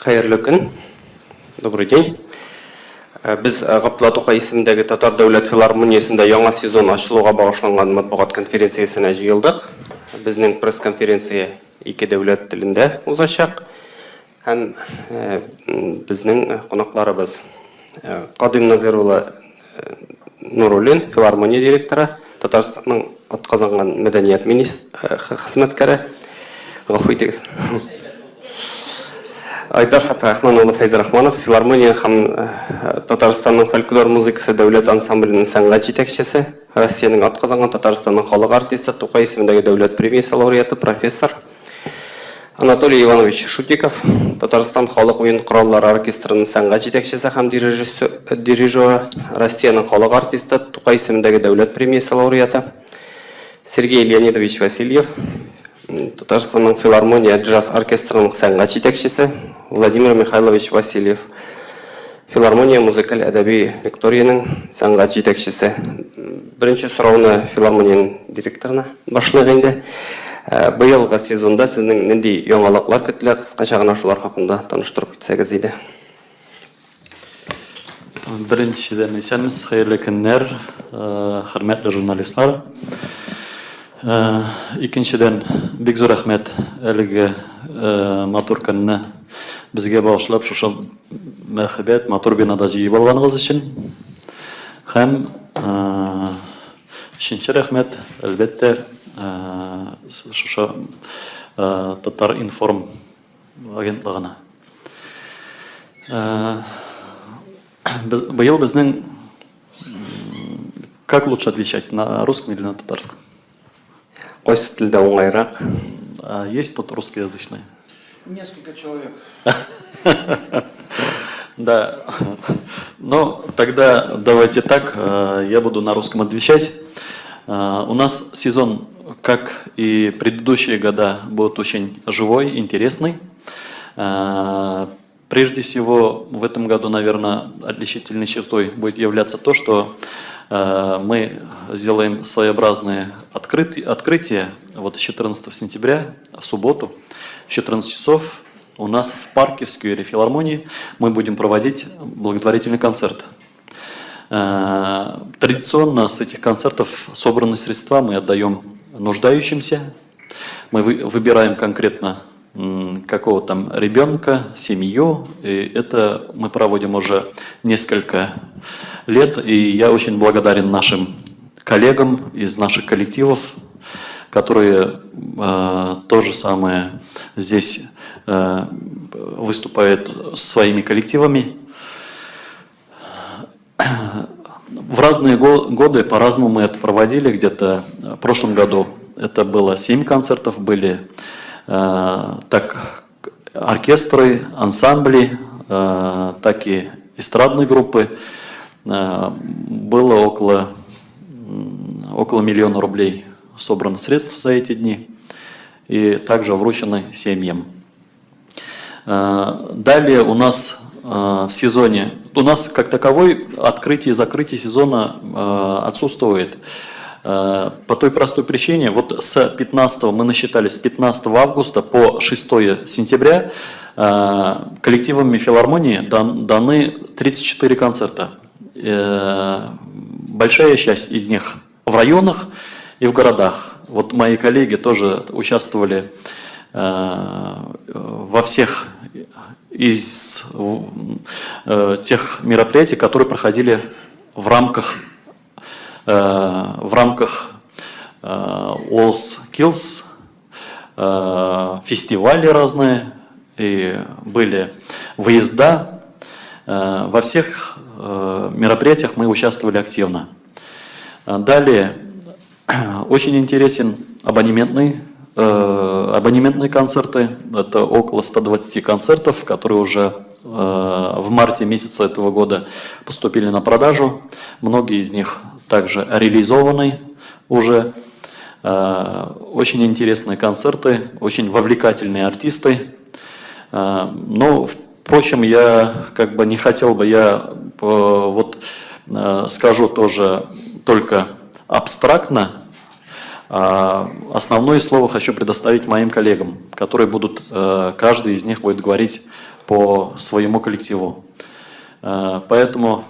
Хайырлы күн. Добрый день. Біз Ғабдулла Тоқай исеміндегі Татар дәулет филармониясында яңа сезон ашылуға бағышланған матбуғат конференциясына жиылдық. Біздің пресс-конференция екі дәулет тілінде узачак. Һәм біздің қонақтарыбыз Қадим Назирулла Нуруллин, филармония директоры, Татарстанның атқазанған мәдәният хезмәткәре. Гафу итегез. Айдар Фатахманұлы Файзар Рахманов, филармония һәм Татарстанның фольклор музыкасы дәулет ансамблінің сәнгать жетекшісі, Россияның атқазанған Татарстанның халық артисті, Тоқай исеміндегі дәулет премиясы лауреаты, профессор Анатолий Иванович Шутиков, Татарстан халық ойын құраллары оркестрінің сәнгать жетекшісі һәм дирижері, Россияның халық артисті, Тоқай исеміндегі дәулет премиясы лауреаты, Сергей Леонидович Васильев, Татарстанның филармония джаз оркестрінің сәнгать жетекшісі, Владимир Михайлович Васильев, филармония музыкаль әдәби лекторияның сәнгать жетекшісі. Бірінші сұрауны филармонияның директорына башлық енді. Быйылғы сезонда сіздің нендей яңалыклар көтелә, кыскача гына шулар хакында таныштырып китсәгез иде. Беренчедән исәнмез, хәерле көннәр, хөрмәтле журналистлар. Икенчедән бик зур рәхмәт әлеге матур көнне безгә багышлап шушы мәхәббәт матур бинада җыеп алганыгыз өчен. Һәм икенче рәхмәт әлбәттә шушы Татар информ агентлыгына. Быел безнең как лучше отвечать, на русском или на татарском? Кайсы телдә уңайрак? Есть тут русскоязычные? Несколько человек. Да. Ну, тогда давайте так, я буду на русском отвечать. У нас сезон, как и предыдущие года, будет очень живой, интересный. Прежде всего, в этом году, наверное, отличительной чертой будет являться то, что мы сделаем своеобразное открытие. Вот 14 сентября, в субботу, в 14 часов у нас в парке, в сквере филармонии, мы будем проводить благотворительный концерт. Традиционно с этих концертов собранные средства мы отдаем нуждающимся. Мы выбираем конкретно какого-то ребенка, семью. И это мы проводим уже несколько лет. И я очень благодарен нашим коллегам из наших коллективов, которые то же самое здесь выступают своими коллективами. В разные годы по-разному мы это проводили. Где-то в прошлом году это было 7 концертов, были так оркестры, ансамбли, так и эстрадные группы. Было около 1 миллиона рублей собрано средств за эти дни и также вручены семьям. Далее у нас в сезоне, у нас как таковой открытие и закрытие сезона отсутствует. По той простой причине, вот с 15 мы насчитали, с 15 августа по 6 сентября коллективами филармонии даны 34 концерта. Большая часть из них в районах и в городах. Вот мои коллеги тоже участвовали во всех из тех мероприятий, которые проходили в рамках WorldSkills, фестивали разные, и были выезда. Во всех мероприятиях мы участвовали активно. Далее, очень интересен абонементные концерты. Это около 120 концертов, которые уже в марте месяца этого года поступили на продажу. Многие из них также реализованы уже. Очень интересные концерты, очень вовлекательные артисты. Но, впрочем, я как бы не хотел бы, я вот скажу тоже только абстрактно. Основное слово хочу предоставить моим коллегам, которые будут, каждый из них будет говорить по своему коллективу. Поэтому,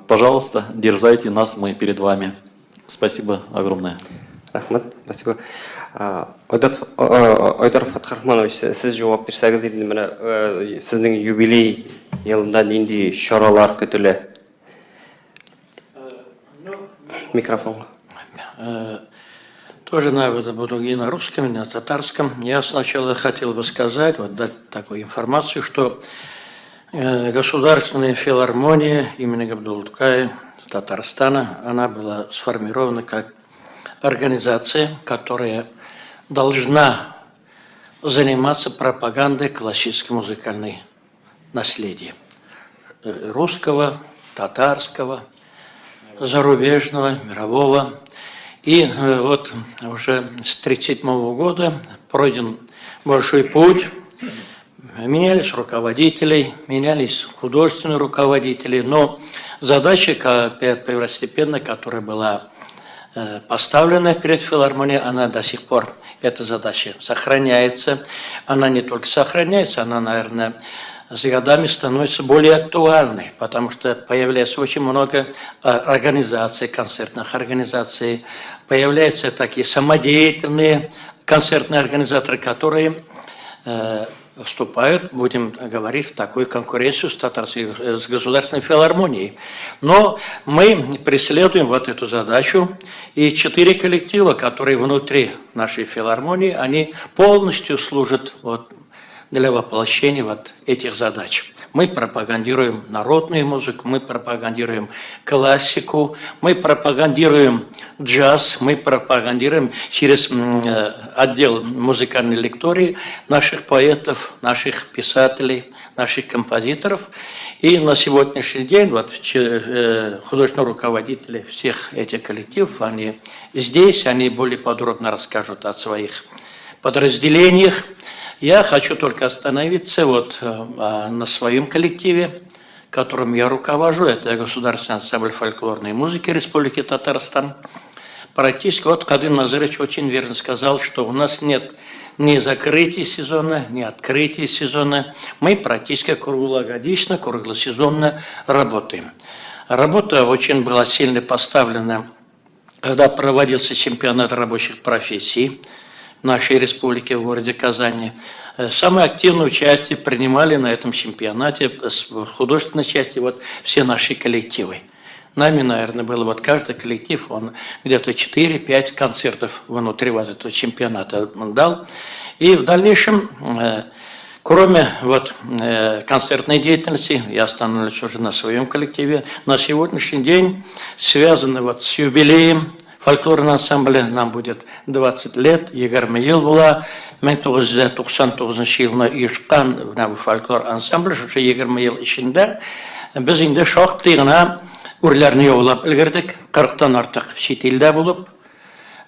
пожалуйста, дерзайте нас, мы перед вами. Спасибо огромное. Рахмат, спасибо. Айдар Фатхарахманович, сіз жауап берсеңіз, енді міне сіздің юбилей елында нендей шаралар күтілі? Микрофон. Тоже, наверное, буду и на русском, и на татарском. Я сначала хотел бы сказать, вот дать такую информацию, что Государственная филармония имени Габдуллы Татарстана, она была сформирована как организация, которая должна заниматься пропагандой классического музыкального наследия. Русского, татарского, зарубежного, мирового. И вот уже с 1937 года пройден большой путь. Менялись руководители, менялись художественные руководители, но задача первостепенная, которая была поставлена перед филармонией, она до сих пор, эта задача сохраняется. Она не только сохраняется, она, наверное, с годами становится более актуальной, потому что появляется очень много организаций, концертных организаций, появляются такие самодеятельные концертные организаторы, которые вступают, будем говорить, в такую конкуренцию с Государственной филармонией. Но мы преследуем вот эту задачу, и 4 коллектива, которые внутри нашей филармонии, они полностью служат вот для воплощения вот этих задач. Мы пропагандируем народную музыку, мы пропагандируем классику, мы пропагандируем джаз, мы пропагандируем через отдел музыкальной лектории наших поэтов, наших писателей, наших композиторов. И на сегодняшний день вот, художественные руководители всех этих коллективов, они здесь, они более подробно расскажут о своих подразделениях. Я хочу только остановиться вот на своем коллективе, которым я руковожу. Это Государственный ансамбль фольклорной музыки Республики Татарстан. Практически, вот Кадым Назарович очень верно сказал, что у нас нет ни закрытия сезона, ни открытия сезона. Мы практически круглогодично, круглосезонно работаем. Работа очень была сильно поставлена, когда проводился чемпионат рабочих профессий в нашей республике, в городе Казани. Самое активное участие принимали на этом чемпионате в художественной части вот все наши коллективы. Нами, наверное, было вот каждый коллектив, он где-то 4-5 концертов внутри вот этого чемпионата дал. И в дальнейшем, кроме вот концертной деятельности, я остановлюсь уже на своем коллективе, на сегодняшний день связаны вот с юбилеем фольклорного ансамбля, нам будет 20 лет, 20 ел була, 1999 жылына ұйышқан фольклор ансамбль, уже 20 ел ішінде, біз енді шоқты ғана үрлеріне олап үлгірдік, 40-тан артық шетелде болып,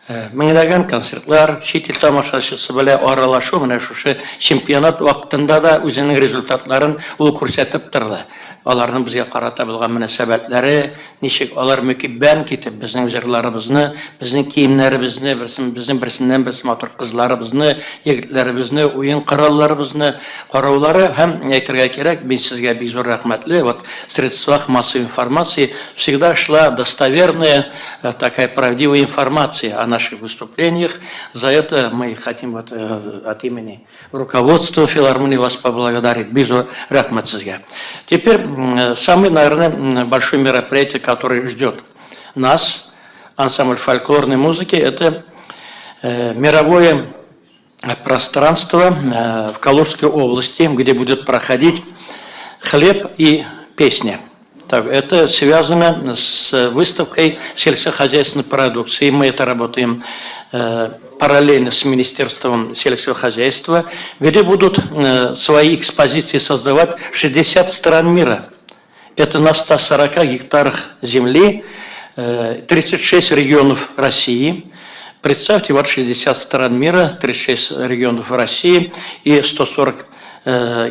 мыңдаған концертлар, шетел тамашашысы біле аралашу, мына шушы чемпионат уақытында да өзінің результатларын ол көрсетіп тұрды. Аларның бізге қарата білген мөнәсәбәтләре, ничек алар мөкиббән китеп, безнең җырларыбызны, безнең киемнәребезне, берсеннән берсе матур кызларыбызны, егетләребезне, уен коралларыбызны караулары һәм әйтергә кирәк, мин сезгә бик зур рәхмәтле. Вот в средствах массовой информации всегда шла достоверная, такая правдивая информация о наших выступлениях. За это мы хотим вот от имени руководства филармонии вас поблагодарить. Бик зур рәхмәт сезгә. Теперь самое, наверное, большое мероприятие, которое ждет нас, ансамбль фольклорной музыки, это мировое пространство в Калужской области, где будет проходить «Хлеб и песня». Так, это связано с выставкой сельскохозяйственной продукции. Мы это работаем параллельно с Министерством сельского хозяйства, где будут свои экспозиции создавать 60 стран мира. Это на 140 гектарах земли, 36 регионов России. Представьте, вот 60 стран мира, 36 регионов России и 140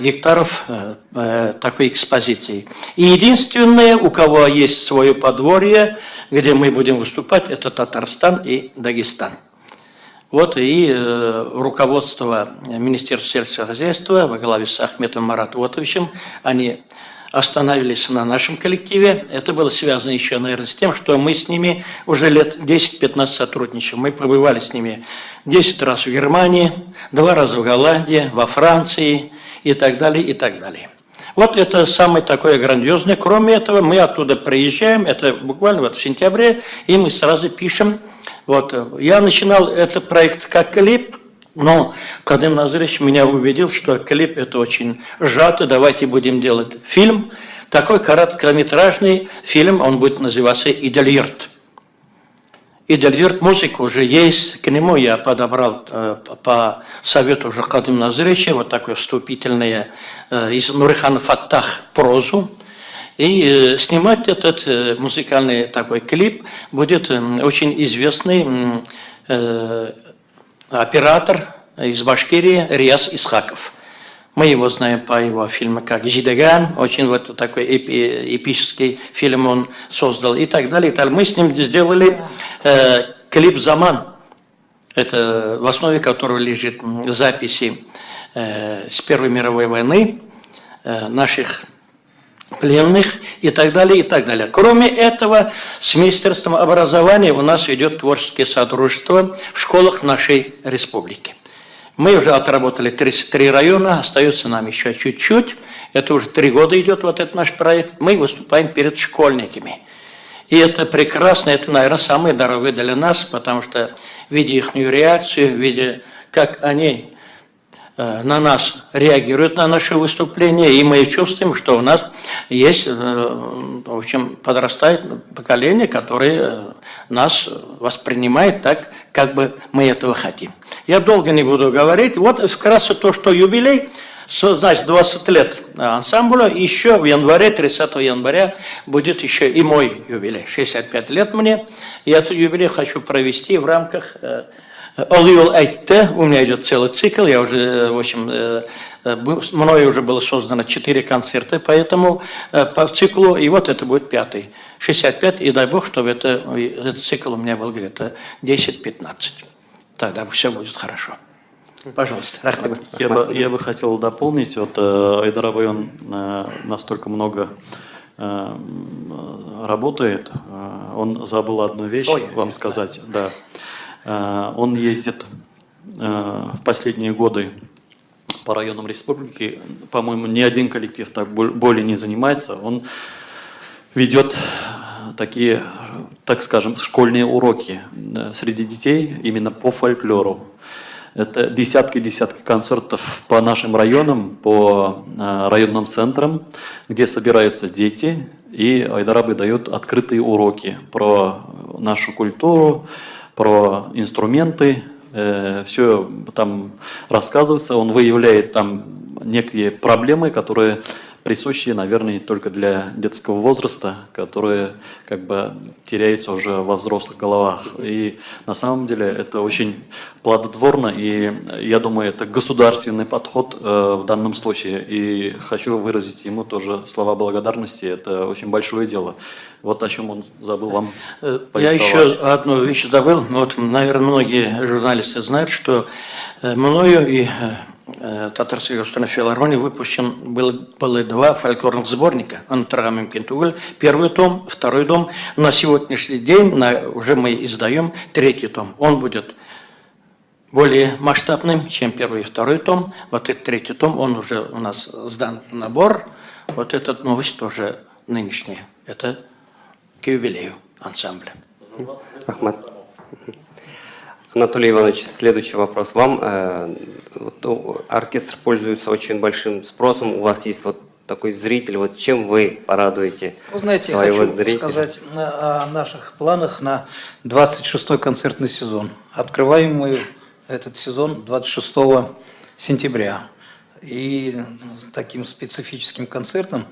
гектаров такой экспозиции. И единственное, у кого есть свое подворье, где мы будем выступать, это Татарстан и Дагестан. Вот и руководство Министерства сельского хозяйства во главе с Ахметом Маратовичем, они остановились на нашем коллективе. Это было связано еще, наверное, с тем, что мы с ними уже лет 10-15 сотрудничаем. Мы побывали с ними 10 раз в Германии, 2 раза в Голландии, во Франции и так далее, и так далее. Вот это самое такое грандиозное. Кроме этого, мы оттуда приезжаем, это буквально вот в сентябре, и мы сразу пишем. Вот, я начинал этот проект как клип, но Кадым Назарович меня убедил, что клип это очень сжато, давайте будем делать фильм. Такой короткометражный фильм, он будет называться «Идельерт». «Идельерт» музыка уже есть, к нему я подобрал по совету уже Кадым Назаровича вот такое вступительное из Нурихана Фаттах прозу. И снимать этот музыкальный такой клип будет очень известный оператор из Башкирии Рияз Исхаков. Мы его знаем по его фильму как «Жидаган», очень вот такой эпический фильм он создал и так далее. Мы с ним сделали клип «Заман», это в основе которого лежит записи с Первой мировой войны наших пленных и так далее, и так далее. Кроме этого, с Министерством образования у нас идет творческое сотрудничество в школах нашей республики. Мы уже отработали 33 района, остается нам еще чуть-чуть. Это уже 3 года идет вот этот наш проект. Мы выступаем перед школьниками. И это прекрасно, это, наверное, самое дорогое для нас, потому что, видя их реакцию, видя, как они на нас реагируют на наше выступление, и мы чувствуем, что у нас есть, в общем, подрастает поколение, которое нас воспринимает так, как бы мы этого хотим. Я долго не буду говорить. Вот вкратце то, что юбилей, значит, 20 лет ансамбля, еще в январе, 30 января будет еще и мой юбилей, 65 лет мне, и этот юбилей хочу провести в рамках «Олиол Айтте», у меня идет целый цикл, я уже, в общем, мною уже было создано 4 концерта по циклу, и вот это будет 5-й. 65, и дай бог, чтобы этот цикл у меня был где-то 10-15. Тогда все будет хорошо. Пожалуйста. Я бы хотел дополнить, вот Айдар Абай, он настолько много работает, он забыл одну вещь вам сказать, да. Он ездит в последние годы по районам республики, по-моему, ни один коллектив так более не занимается. Он ведет такие, так скажем, школьные уроки среди детей именно по фольклору. Это десятки концертов по нашим районам, по районным центрам, где собираются дети, и Айдар Абай дает открытые уроки про нашу культуру, про инструменты, все там рассказывается, он выявляет там некие проблемы, которые присущие, наверное, только для детского возраста, которые как бы теряются уже во взрослых головах. И на самом деле это очень плодотворно, и я думаю, это государственный подход в данном случае. И хочу выразить ему тоже слова благодарности, это очень большое дело. Вот о чем он забыл вам повествовать. Я еще одну вещь забыл. Вот, наверное, многие журналисты знают, что мною и Татарской государственной филармонии выпущен было 2 фольклорных сборника. «Антаргамим Кентуголь», 1-й том, 2-й том. На сегодняшний день уже мы издаем 3-й том. Он будет более масштабным, чем 1-й и 2-й том. Вот этот 3-й том, он уже у нас сдан в набор. Вот эта новость тоже нынешняя. Это к юбилею ансамбля. Ахмад. Анатолий Иванович, следующий вопрос вам. Оркестр пользуется очень большим спросом. У вас есть вот такой зритель. Вот чем вы порадуете своего зрителя? Я хочу сказать о наших планах на 26-й концертный сезон. Открываем мы этот сезон 26 сентября. И таким специфическим концертом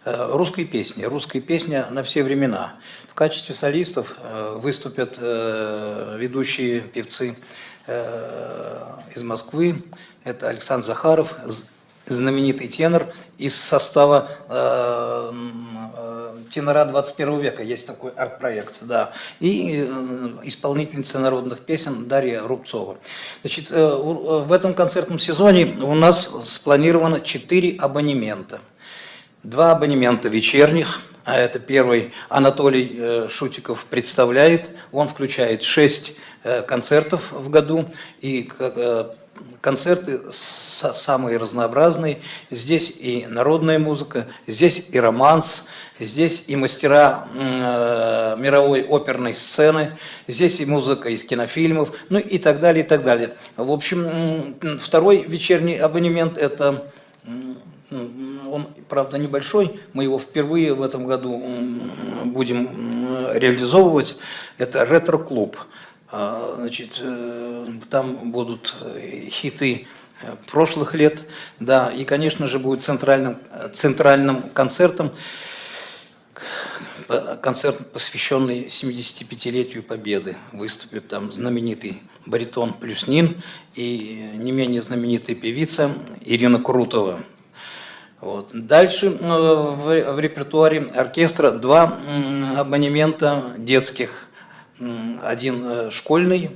русской песни. Русская песня на все времена. В качестве солистов выступят ведущие певцы из Москвы. Это Александр Захаров, знаменитый тенор из состава тенора 21 века, есть такой арт-проект, да, и исполнительница народных песен Дарья Рубцова. Значит, в этом концертном сезоне у нас спланировано 4 абонемента. 2 абонемента вечерних, а это первый Анатолий Шутиков представляет, он включает 6 концертов в году, и концерты самые разнообразные. Здесь и народная музыка, здесь и романс, здесь и мастера мировой оперной сцены, здесь и музыка из кинофильмов, ну и так далее, и так далее. В общем, второй вечерний абонемент – это, он, правда, небольшой, мы его впервые в этом году будем реализовывать, это ретро-клуб. Значит, там будут хиты прошлых лет, да, и, конечно же, будет центральным концертом, концерт, посвященный 75-летию Победы. Выступит там знаменитый баритон Плюснин и не менее знаменитая певица Ирина Крутова. Вот. Дальше в репертуаре оркестра 2 абонемента детских. Один школьный,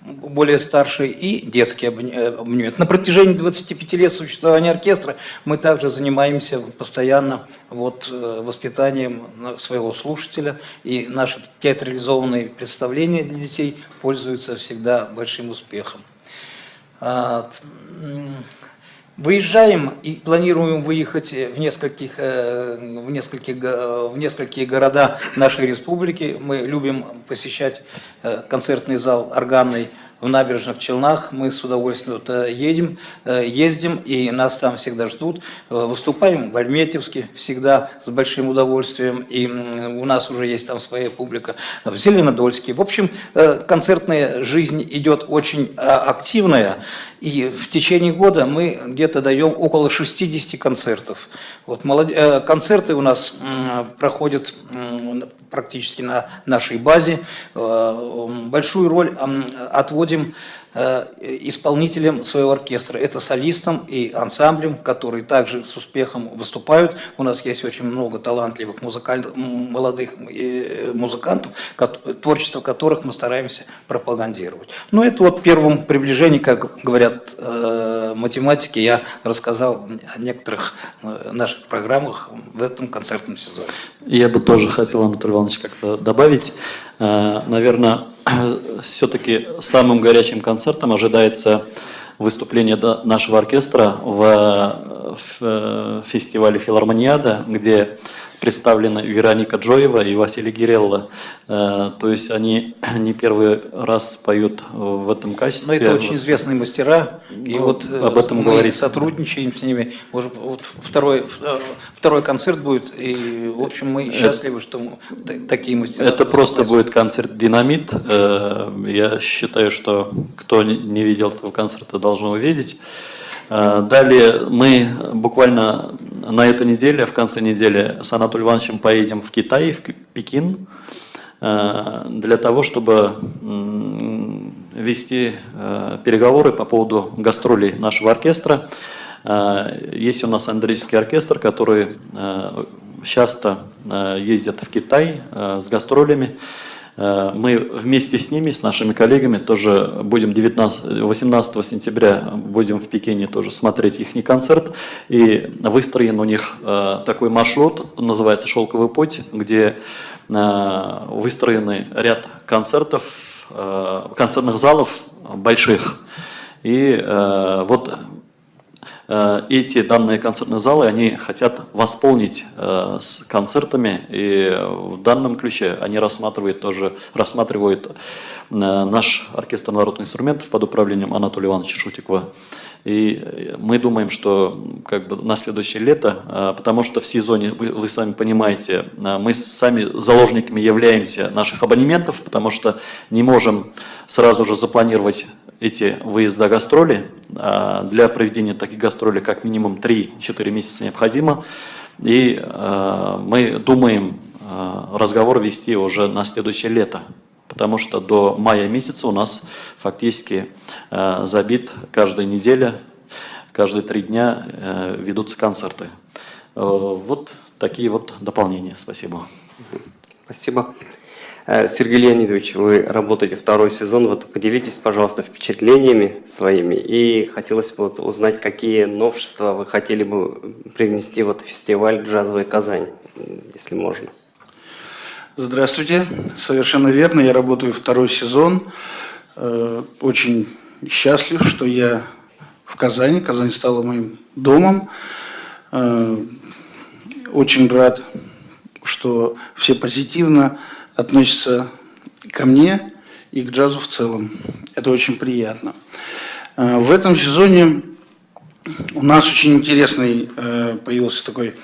более старший, и детский абонемент. На протяжении 25 лет существования оркестра мы также занимаемся постоянно воспитанием своего слушателя, и наши театрализованные представления для детей пользуются всегда большим успехом. Выезжаем и планируем выехать в нескольких города нашей республики. Мы любим посещать концертный зал органный в Набережных Челнах. Мы с удовольствием ездим, и нас там всегда ждут. Выступаем в Альметьевске всегда с большим удовольствием, и у нас уже есть там своя публика в Зеленодольске. В общем, концертная жизнь идет очень активная, и в течение года мы где-то даем около 60 концертов. Концерты у нас проходят практически на нашей базе. Большую роль отводим исполнителям своего оркестра. Это солистам и ансамблям, которые также с успехом выступают. У нас есть очень много талантливых молодых музыкантов, творчество которых мы стараемся пропагандировать. Но это в первом приближении, как говорят математики, я рассказал о некоторых наших программах в этом концертном сезоне. Я бы тоже хотел, Анатолий Иванович, как-то добавить. Наверное, все-таки самым горячим концертом ожидается выступление нашего оркестра в фестивале «Филармониада», где представлены Вероника Джоева и Василий Гирелло. То есть они не первый раз поют в этом качестве. Но это очень известные мастера, и об этом мы говорить. Сотрудничаем с ними. Может, второй концерт будет, и, в общем, мы счастливы, что такие мастера. Это просто будет концерт «Динамит». Я считаю, что кто не видел этого концерта, должен увидеть. Далее мы буквально на этой неделе, в конце недели, с Анатолием Ивановичем поедем в Китай, в Пекин, для того, чтобы вести переговоры по поводу гастролей нашего оркестра. Есть у нас Андреевский оркестр, который часто ездит в Китай с гастролями. Мы вместе с ними, с нашими коллегами, тоже будем 18 сентября будем в Пекине тоже смотреть их концерт. И выстроен у них такой маршрут, называется «Шелковый путь», где выстроены ряд концертов, концертных залов больших. И эти данные концертные залы, они хотят восполнить с концертами, и в данном ключе они рассматривают наш оркестр народных инструментов под управлением Анатолия Ивановича Шутикова. И мы думаем, что на следующее лето, потому что в сезоне, вы сами понимаете, мы сами заложниками являемся наших абонементов, потому что не можем сразу же запланировать эти выезды гастроли. Для проведения таких гастролей как минимум 3-4 месяца необходимо. И мы думаем разговор вести уже на следующее лето, потому что до мая месяца у нас фактически забит каждая неделя, каждые 3 дня ведутся концерты. Вот такие вот дополнения. Спасибо. Спасибо. Сергей Леонидович, вы работаете второй сезон. Вот поделитесь, пожалуйста, впечатлениями своими. И хотелось бы вот узнать, какие новшества вы хотели бы привнести в фестиваль «Джазовая Казань», если можно. Здравствуйте. Совершенно верно. Я работаю второй сезон. Очень счастлив, что я в Казани. Казань стала моим домом. Очень рад, что все позитивно относятся ко мне и к джазу в целом. Это очень приятно. В этом сезоне у нас очень интересный появился такой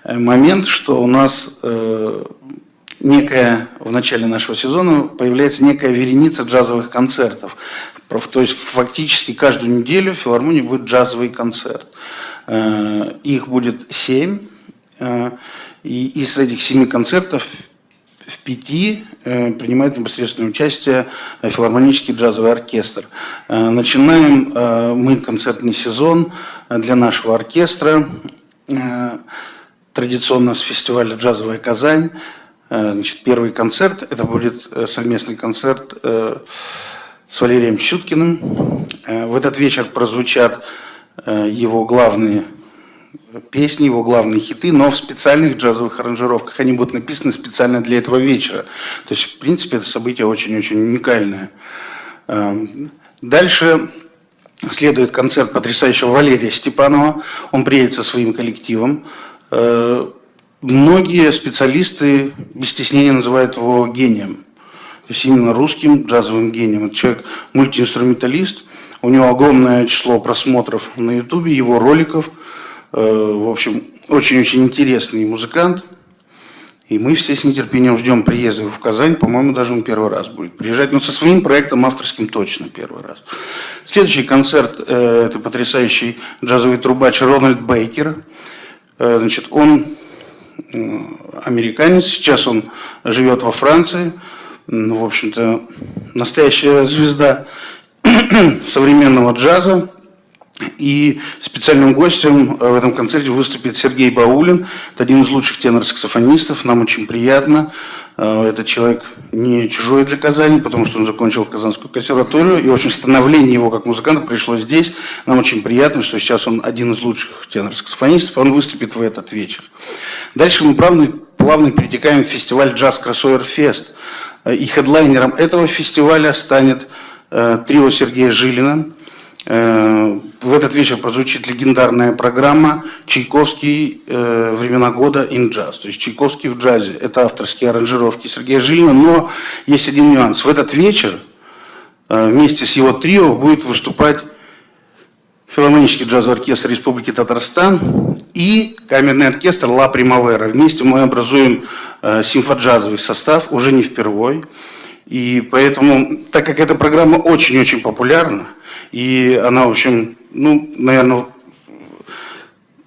момент, что у нас в начале нашего сезона появляется некая вереница джазовых концертов. То есть фактически каждую неделю в филармонии будет джазовый концерт. Их будет 7. И из этих 7 концертов в 5 принимает непосредственное участие филармонический джазовый оркестр. Начинаем мы концертный сезон для нашего оркестра традиционно с фестиваля «Джазовая Казань». Значит, первый концерт, это будет совместный концерт с Валерием Щуткиным. В этот вечер прозвучат его главные песни, его главные хиты, но в специальных джазовых аранжировках. Они будут написаны специально для этого вечера. То есть, в принципе, это событие очень-очень уникальное. Дальше следует концерт потрясающего Валерия Степанова. Он приедет со своим коллективом. Многие специалисты без стеснения называют его гением. То есть именно русским джазовым гением. Это человек мультиинструменталист. У него огромное число просмотров на Ютубе, его роликов. В общем, очень-очень интересный музыкант. И мы все с нетерпением ждем приезда в Казань. По-моему, даже он первый раз будет приезжать. Но со своим проектом авторским точно первый раз. Следующий концерт – это потрясающий джазовый трубач Рональд Бейкер. Значит, он американец. Сейчас он живет во Франции. В общем-то, настоящая звезда современного джаза. И специальным гостем в этом концерте выступит Сергей Баулин. Это один из лучших тенор-саксофонистов. Нам очень приятно. Этот человек не чужой для Казани, потому что он закончил Казанскую консерваторию. И, в общем, становление его как музыканта пришло здесь. Нам очень приятно, что сейчас он один из лучших тенор-саксофонистов. Он выступит в этот вечер. Дальше мы плавно перетекаем в фестиваль «Джаз Кроссовер Фест». И хедлайнером этого фестиваля станет трио Сергея Жилина. В этот вечер прозвучит легендарная программа «Чайковский. Времена года in jazz». То есть Чайковский в джазе. Это авторские аранжировки Сергея Жилина. Но есть один нюанс. В этот вечер вместе с его трио будет выступать филармонический джазовый оркестр Республики Татарстан и камерный оркестр «Ла Примавера». Вместе мы образуем симфоджазовый состав, уже не впервой. И поэтому, так как эта программа очень-очень популярна, и она, в общем, наверное,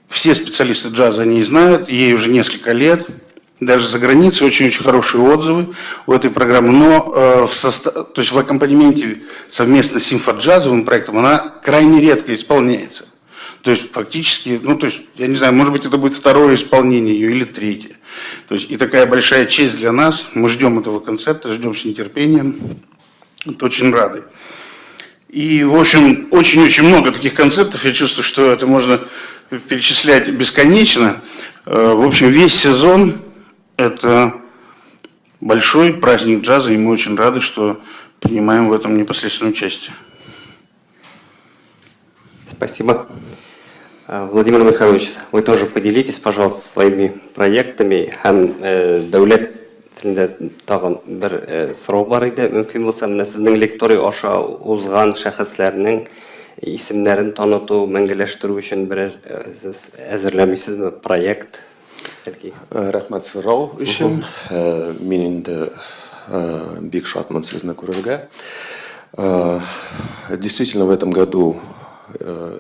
все специалисты джаза о ней знают, ей уже несколько лет, даже за границей очень-очень хорошие отзывы у этой программы, но то есть в аккомпанементе совместно с симфоджазовым проектом она крайне редко исполняется. То есть фактически, я не знаю, может быть, это будет второе исполнение ее или третье. То есть и такая большая честь для нас. Мы ждем этого концерта, ждем с нетерпением. Очень рады. И, в общем, очень-очень много таких концертов. Я чувствую, что это можно перечислять бесконечно. В общем, весь сезон – это большой праздник джаза, и мы очень рады, что принимаем в этом непосредственное участие. Спасибо. Владимир Михайлович, вы тоже поделитесь, пожалуйста, своими проектами. Дәулет тілінде тағын бір сұрау бар еді. Мүмкін болса, сіздің лекторий аша узган шәхесләрнең исемнәрен таныту, мәңгеләштерү өчен бір сіз әзерләмисезме проект? Рахмат сұрау үшін. Мен енді бик шатмын сізді көрерге. Действительно, в этом году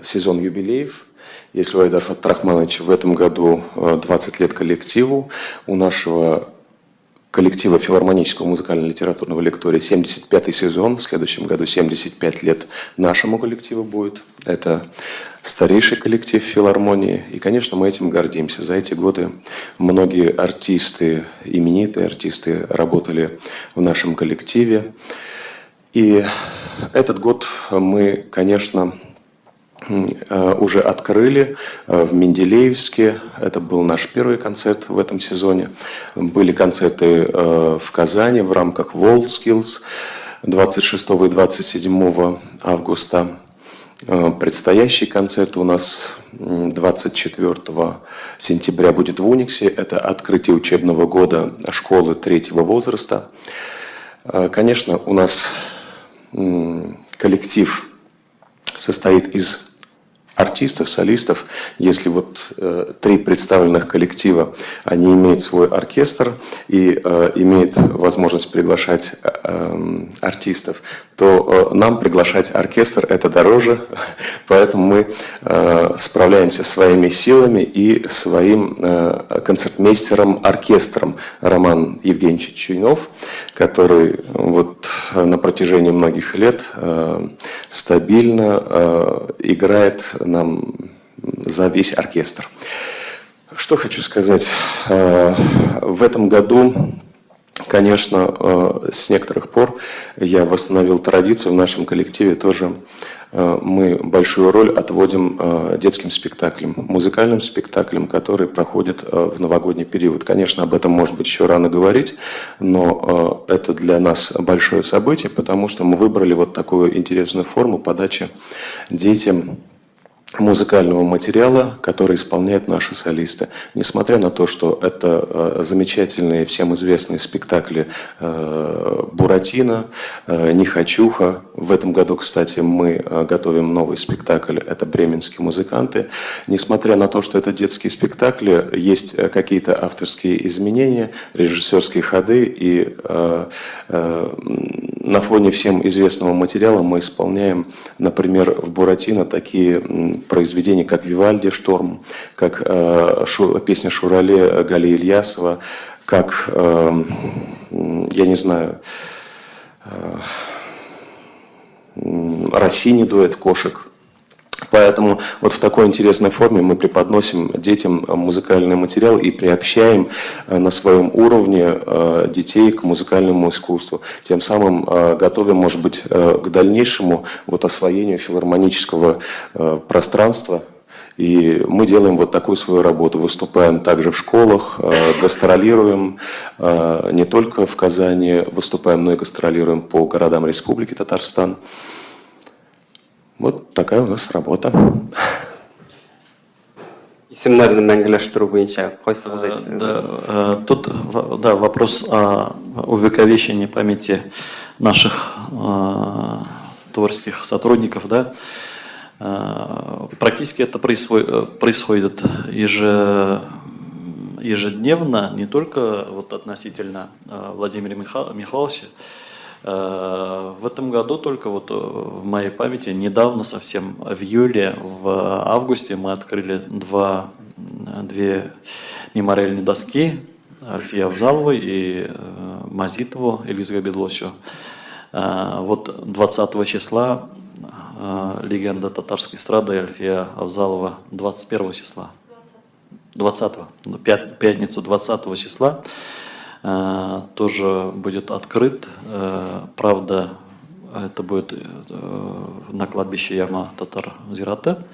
сезон юбилеев. Если у Айдар Фаттарахмановича в этом году 20 лет коллективу, у нашего коллектива филармонического музыкально-литературного лектория 75-й сезон. В следующем году 75 лет нашему коллективу будет. Это старейший коллектив филармонии. И, конечно, мы этим гордимся. За эти годы многие артисты, именитые артисты, работали в нашем коллективе. И этот год мы, конечно, уже открыли в Менделеевске. Это был наш первый концерт в этом сезоне. Были концерты в Казани в рамках WorldSkills 26 и 27 августа. Предстоящий концерт у нас 24 сентября будет в Униксе. Это открытие учебного года школы 3-го возраста. Конечно, у нас коллектив состоит из артистов, солистов. Если вот 3 представленных коллектива, они имеют свой оркестр и имеют возможность приглашать артистов, то нам приглашать оркестр это дороже, поэтому мы справляемся своими силами и своим концертмейстером-оркестром Роман Евгеньевич Чуйнов, который вот на протяжении многих лет стабильно играет нам за весь оркестр. Что хочу сказать. В этом году, конечно, с некоторых пор я восстановил традицию в нашем коллективе тоже. Мы большую роль отводим детским спектаклям, музыкальным спектаклям, которые проходят в новогодний период. Конечно, об этом, может быть, еще рано говорить, но это для нас большое событие, потому что мы выбрали вот такую интересную форму подачи детям музыкального материала, который исполняют наши солисты. Несмотря на то, что это замечательные, всем известные спектакли «Буратино», «Нехочуха». В этом году, кстати, мы готовим новый спектакль, это «Бременские музыканты». Несмотря на то, что это детские спектакли, есть какие-то авторские изменения, режиссерские ходы, и на фоне всем известного материала мы исполняем, например, в «Буратино» такие произведения, как «Вивальди», «Шторм», как песня «Шурале» Гали Ильясова, как, я не знаю, Россини дуэт «Кошек». Поэтому вот в такой интересной форме мы преподносим детям музыкальный материал и приобщаем на своем уровне детей к музыкальному искусству. Тем самым готовим, может быть, к дальнейшему вот освоению филармонического пространства. И мы делаем вот такую свою работу. Выступаем также в школах, гастролируем не только в Казани, выступаем, но и гастролируем по городам Республики Татарстан. Вот такая у нас работа. Исемнәрне мәңгеләштерү буенча кайсыгыз әйтсәгез? Тут вопрос о увековечении памяти наших творческих сотрудников. Да? Практически это происходит ежедневно, не только вот относительно Владимира Михайловича. В этом году только вот в моей памяти недавно совсем в июле, в августе мы открыли две мемориальные доски Альфии Авзаловой и Мазитову Элиза Бедлосю. Вот 20 числа легенда татарской эстрады Альфия Авзалова 21 числа. 20-го, пятницу 20 числа тоже будет открыт. Правда, это будет на кладбище Яма Татар Зирата.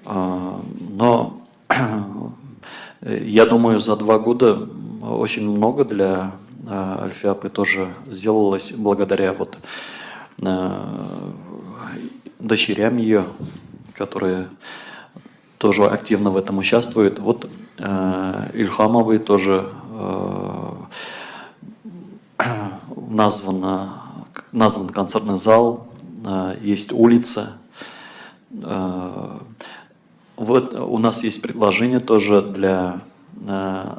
Но я думаю, за 2 года очень много для Альфиапы тоже сделалось благодаря вот дочерям ее, которые тоже активно в этом участвуют. Вот Ильхамовой тоже назван концертный зал, есть улица. Вот у нас есть предложение тоже для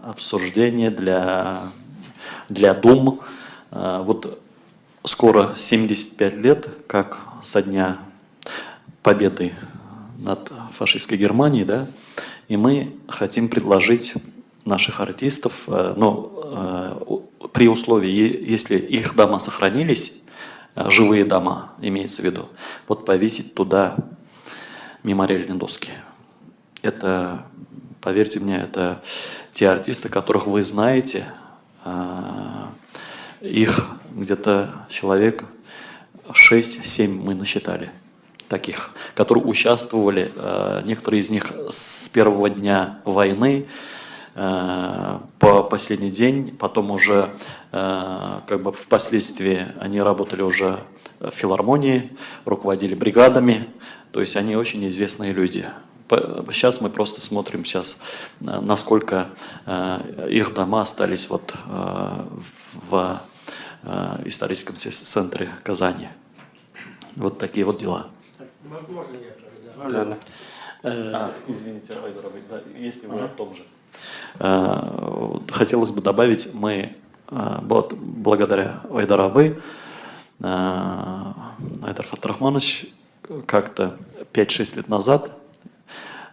обсуждения, для дум. Вот скоро 75 лет, как со дня победы над фашистской Германией, да, и мы хотим предложить наших артистов, при условии, если их дома сохранились, живые дома, имеется в виду, вот повесить туда мемориальные доски. Это, поверьте мне, это те артисты, которых вы знаете, их где-то человек 6-7 мы насчитали таких, которые участвовали, некоторые из них с первого дня войны по последний день, потом уже как бы впоследствии они работали уже в филармонии, руководили бригадами, то есть они очень известные люди. Сейчас мы просто смотрим сейчас, насколько их дома остались вот в историческом центре Казани. Вот такие вот дела. Возможно, я тоже добавлю. Извините, если вы о том же. Хотелось бы добавить, мы вот благодаря Айдару Абы, Айдар Фатрахманович как-то 5-6 лет назад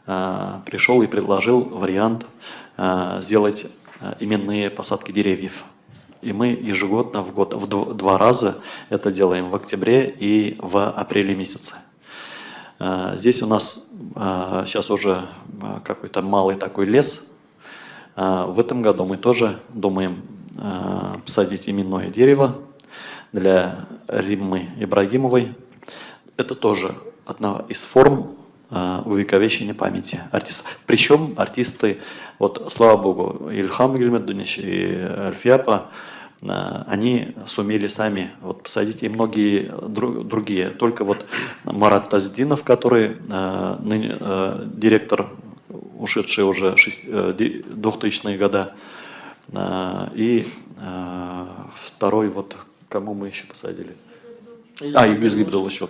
пришел и предложил вариант сделать именные посадки деревьев. И мы ежегодно в 2 раза это делаем в октябре и в апреле месяце. Здесь у нас сейчас уже какой-то малый такой лес. В этом году мы тоже думаем посадить именное дерево для Риммы Ибрагимовой. Это тоже одна из форм увековечения памяти артистов. Причем артисты, вот слава богу, Ильхам Гельмедунич и Альфиапа, они сумели сами вот посадить, и многие другие. Только вот Марат Таздинов, который директор, ушедший уже 2000-е годы, и второй, вот кому мы еще посадили? Игбиз Гибдулович,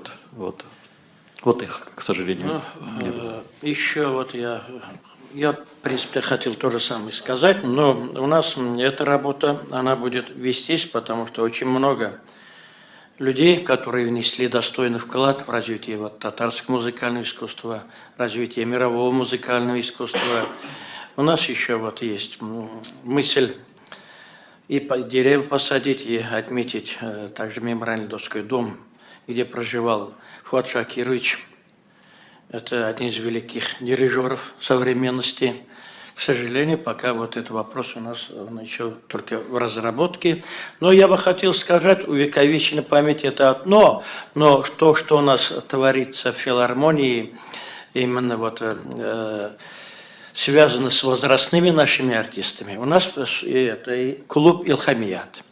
вот их, к сожалению, нет. Еще вот я, в принципе, хотел то же самое сказать, но у нас эта работа, она будет вестись, потому что очень много людей, которые внесли достойный вклад в развитие вот татарского музыкального искусства, развитие мирового музыкального искусства. У нас еще вот есть мысль и деревья посадить, и отметить также мемориальный доской дом, где проживал Фуат Шакирович. Это один из великих дирижеров современности. К сожалению, пока вот этот вопрос у нас еще только в разработке. Но я бы хотел сказать, увековеченная память – это одно, но то, что у нас творится в филармонии, именно вот связано с возрастными нашими артистами. У нас это клуб «Илхамият».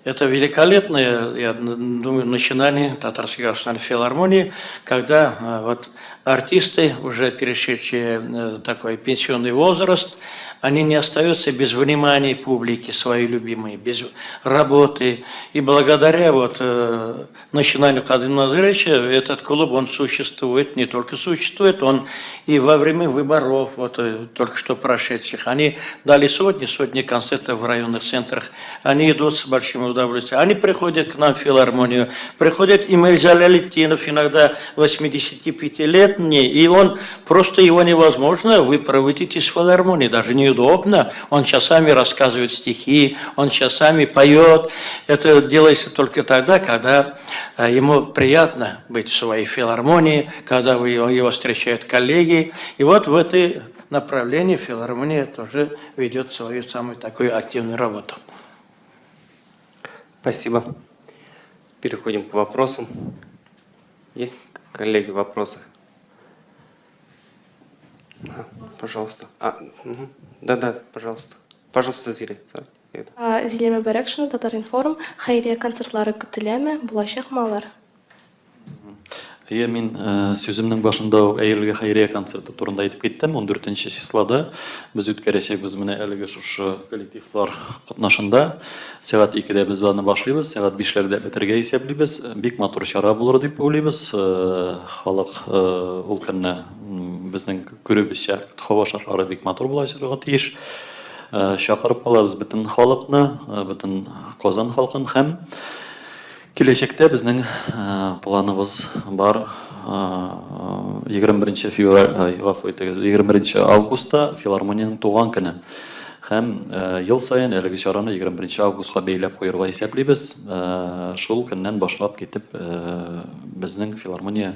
Это великолепное, я думаю, начинание Татарской государственной филармонии, когда вот артисты, уже перешедшие такой пенсионный возраст, они не остаются без внимания публики своей любимой, без работы. И благодаря вот начинанию Кадыма Назаровича этот клуб, он существует, не только существует, он и во время выборов, вот только что прошедших, они дали сотни концертов в районных центрах, они идут с большим удовольствием. Они приходят к нам в филармонию, приходит Эмиль Джалялетдинов, иногда 85-летний, и он, просто его невозможно выпроводить из филармонии, даже неудобно. Он часами рассказывает стихи, он часами поет. Это делается только тогда, когда ему приятно быть в своей филармонии, когда его встречают коллеги. И вот в это направлении филармония тоже ведет свою самую такую активную работу. Спасибо. Переходим к вопросам. Есть, коллеги, вопросы? Пожалуйста. Да, пожалуйста. Пожалуйста, Зиле. Зилеме Берекшина, Татаринформ, Хайрия концертлары күтеләме, булачак малар? Мен сөзімнің башында әйелге хайрия концерті турында айтып кеттім. 14 числода біз үткәрәчәкбез менә әлеге шушы коллективлар катнашында. Сәгать 2-дә без аны башлыйбыз, сәгать 5-ләрдә бетергә исәплибез. Бик матур чара булыр дип уйлыйбыз. Халык ул көнне безнең күрүебезчә һава шартлары бик матур булачакка тиеш. Чакырып калабыз бөтен халыкны, бөтен Казан халкын һәм киләчәктә безнең планыбыз бар 21 августта филармониянең туган көне. Һәм ел сайын әлеге чараны 21 августка бәйләп куярга исәплибез. Шул көннән башлап китеп безнең филармония